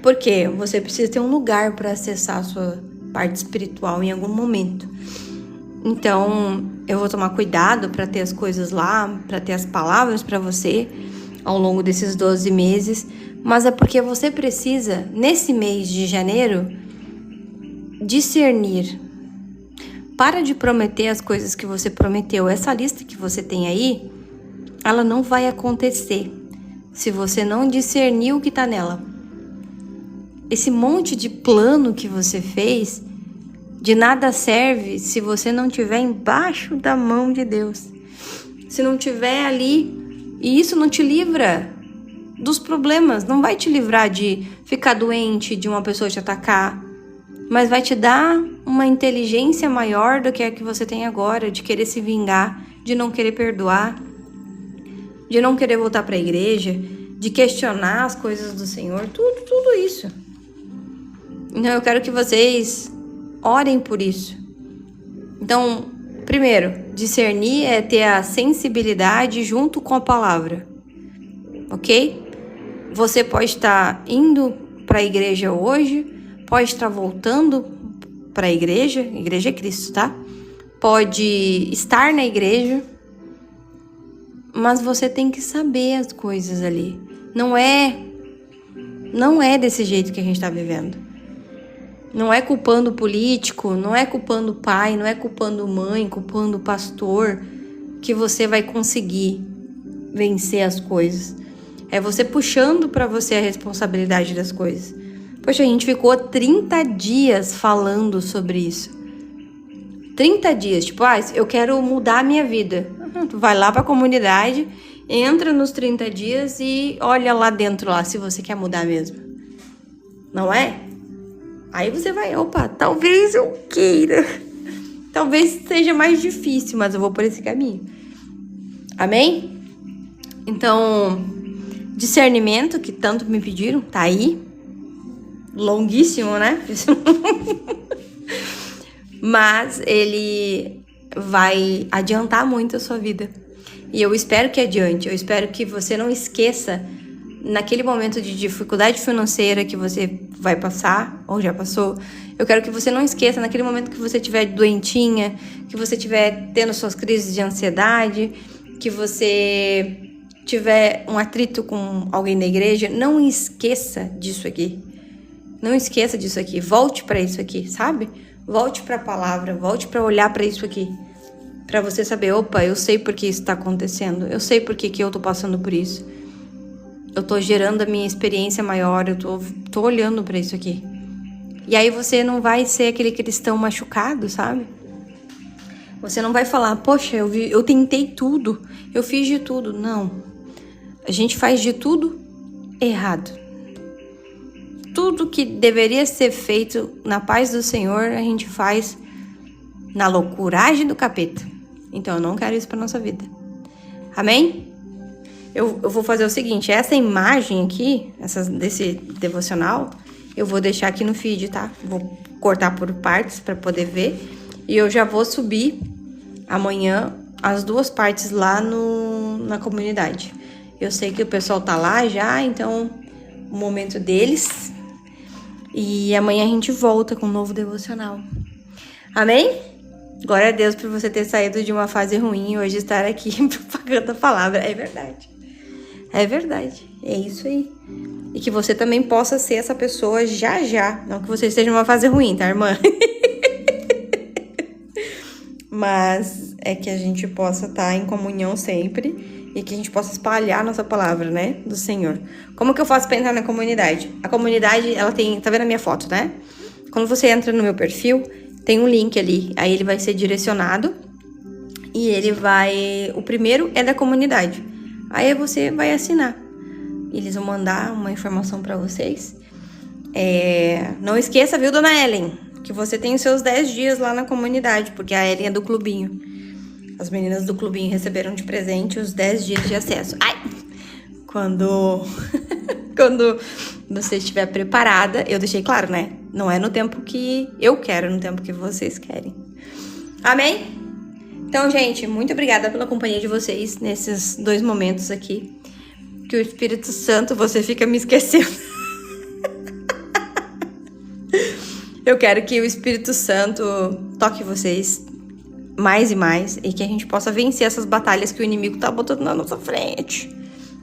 Porque você precisa ter um lugar para acessar a sua parte espiritual em algum momento. Então, eu vou tomar cuidado para ter as coisas lá, para ter as palavras para você ao longo desses 12 meses. Mas é porque você precisa, nesse mês de janeiro, discernir. Para de prometer as coisas que você prometeu. Essa lista que você tem aí, ela não vai acontecer se você não discernir o que está nela. Esse monte de plano que você fez, de nada serve se você não estiver embaixo da mão de Deus. Se não estiver ali, e isso não te livra dos problemas, não vai te livrar de ficar doente, de uma pessoa te atacar, mas vai te dar uma inteligência maior do que a que você tem agora, de querer se vingar, de não querer perdoar, de não querer voltar para a igreja, de questionar as coisas do Senhor, tudo isso. Então eu quero que vocês orem por isso. Então, primeiro, discernir é ter a sensibilidade junto com a palavra, ok? Você pode estar indo para a igreja hoje, pode estar voltando para a igreja é Cristo, tá? Pode estar na igreja, mas você tem que saber as coisas ali. Não é desse jeito que a gente está vivendo. Não é culpando o político, não é culpando o pai, não é culpando mãe, culpando o pastor, que você vai conseguir vencer as coisas. É você puxando para você a responsabilidade das coisas. Poxa, a gente ficou 30 dias falando sobre isso. 30 dias, tipo, eu quero mudar a minha vida. Tu vai lá para a comunidade, entra nos 30 dias e olha lá dentro, lá, se você quer mudar mesmo. Não é? Aí você vai, talvez eu queira. Talvez seja mais difícil, mas eu vou por esse caminho. Amém? Então, discernimento, que tanto me pediram, tá aí. Longuíssimo, né? Mas ele vai adiantar muito a sua vida. E eu espero que adiante. Eu espero que você não esqueça, naquele momento de dificuldade financeira que você vai passar, ou já passou, eu quero que você não esqueça, naquele momento que você estiver doentinha, que você estiver tendo suas crises de ansiedade, que você tiver um atrito com alguém da igreja, não esqueça disso aqui. Não esqueça disso aqui. Volte para isso aqui, sabe? Volte para a palavra, volte para olhar para isso aqui. Para você saber, eu sei por que isso está acontecendo. Eu sei por que eu tô passando por isso. Eu tô gerando a minha experiência maior, eu tô olhando pra isso aqui. E aí você não vai ser aquele cristão machucado, sabe? Você não vai falar, poxa, eu tentei tudo, eu fiz de tudo. Não. A gente faz de tudo errado. Tudo que deveria ser feito na paz do Senhor, a gente faz na loucuragem do capeta. Então eu não quero isso pra nossa vida. Amém? eu vou fazer o seguinte, essa imagem aqui, desse devocional, eu vou deixar aqui no feed, tá? Vou cortar por partes para poder ver. E eu já vou subir amanhã as 2 partes lá na comunidade. Eu sei que o pessoal tá lá já, então o momento deles. E amanhã a gente volta com um novo devocional. Amém? Glória a Deus por você ter saído de uma fase ruim e hoje estar aqui propagando a palavra. É verdade. É verdade. É isso aí. E que você também possa ser essa pessoa já. Não que você esteja numa fase ruim, tá, irmã? Mas é que a gente possa estar em comunhão sempre e que a gente possa espalhar a nossa palavra, né, do Senhor. Como que eu faço pra entrar na comunidade? A comunidade, ela tem, tá vendo a minha foto, né? Quando você entra no meu perfil, tem um link ali, aí ele vai ser direcionado e ele vai... O primeiro é da comunidade, aí você vai assinar. Eles vão mandar uma informação pra vocês. Não esqueça, viu, dona Ellen, que você tem os seus 10 dias lá na comunidade, porque a Ellen é do clubinho. As meninas do clubinho receberam de presente os 10 dias de acesso. Ai! Quando você estiver preparada, eu deixei claro, né? Não é no tempo que eu quero, é no tempo que vocês querem. Amém? Então, gente, muito obrigada pela companhia de vocês nesses 2 momentos aqui. Que o Espírito Santo, você fica me esquecendo. Eu quero que o Espírito Santo toque vocês mais e mais e que a gente possa vencer essas batalhas que o inimigo tá botando na nossa frente.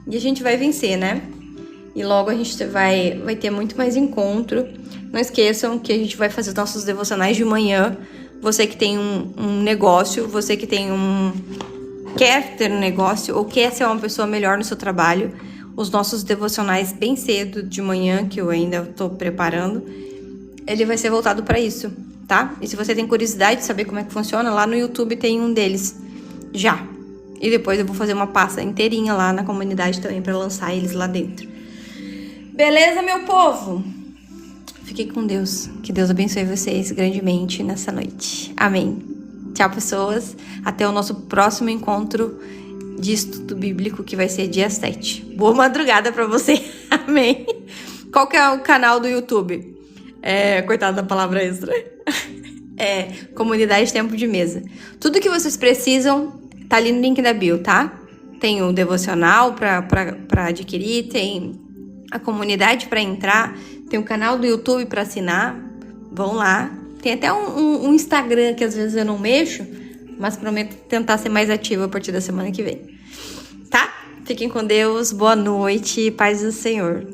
E a gente vai vencer, né? E logo a gente vai ter muito mais encontro. Não esqueçam que a gente vai fazer os nossos devocionais de manhã. Você que tem um negócio, você que tem quer ter um negócio ou quer ser uma pessoa melhor no seu trabalho, os nossos devocionais bem cedo de manhã, que eu ainda tô preparando, ele vai ser voltado para isso, tá? E se você tem curiosidade de saber como é que funciona, lá no YouTube tem um deles já. E depois eu vou fazer uma pasta inteirinha lá na comunidade também para lançar eles lá dentro. Beleza, meu povo? Fique com Deus. Que Deus abençoe vocês grandemente nessa noite. Amém. Tchau, pessoas. Até o nosso próximo encontro de estudo bíblico, que vai ser dia 7. Boa madrugada para você. Amém. Qual que é o canal do YouTube? Coitada da palavra extra. Comunidade Tempo de Mesa. Tudo que vocês precisam tá ali no link da bio, tá? Tem o devocional pra adquirir, tem a comunidade pra entrar, tem o canal do YouTube pra assinar. Vão lá. Tem até um Instagram que às vezes eu não mexo, mas prometo tentar ser mais ativa a partir da semana que vem. Tá? Fiquem com Deus, boa noite, paz do Senhor.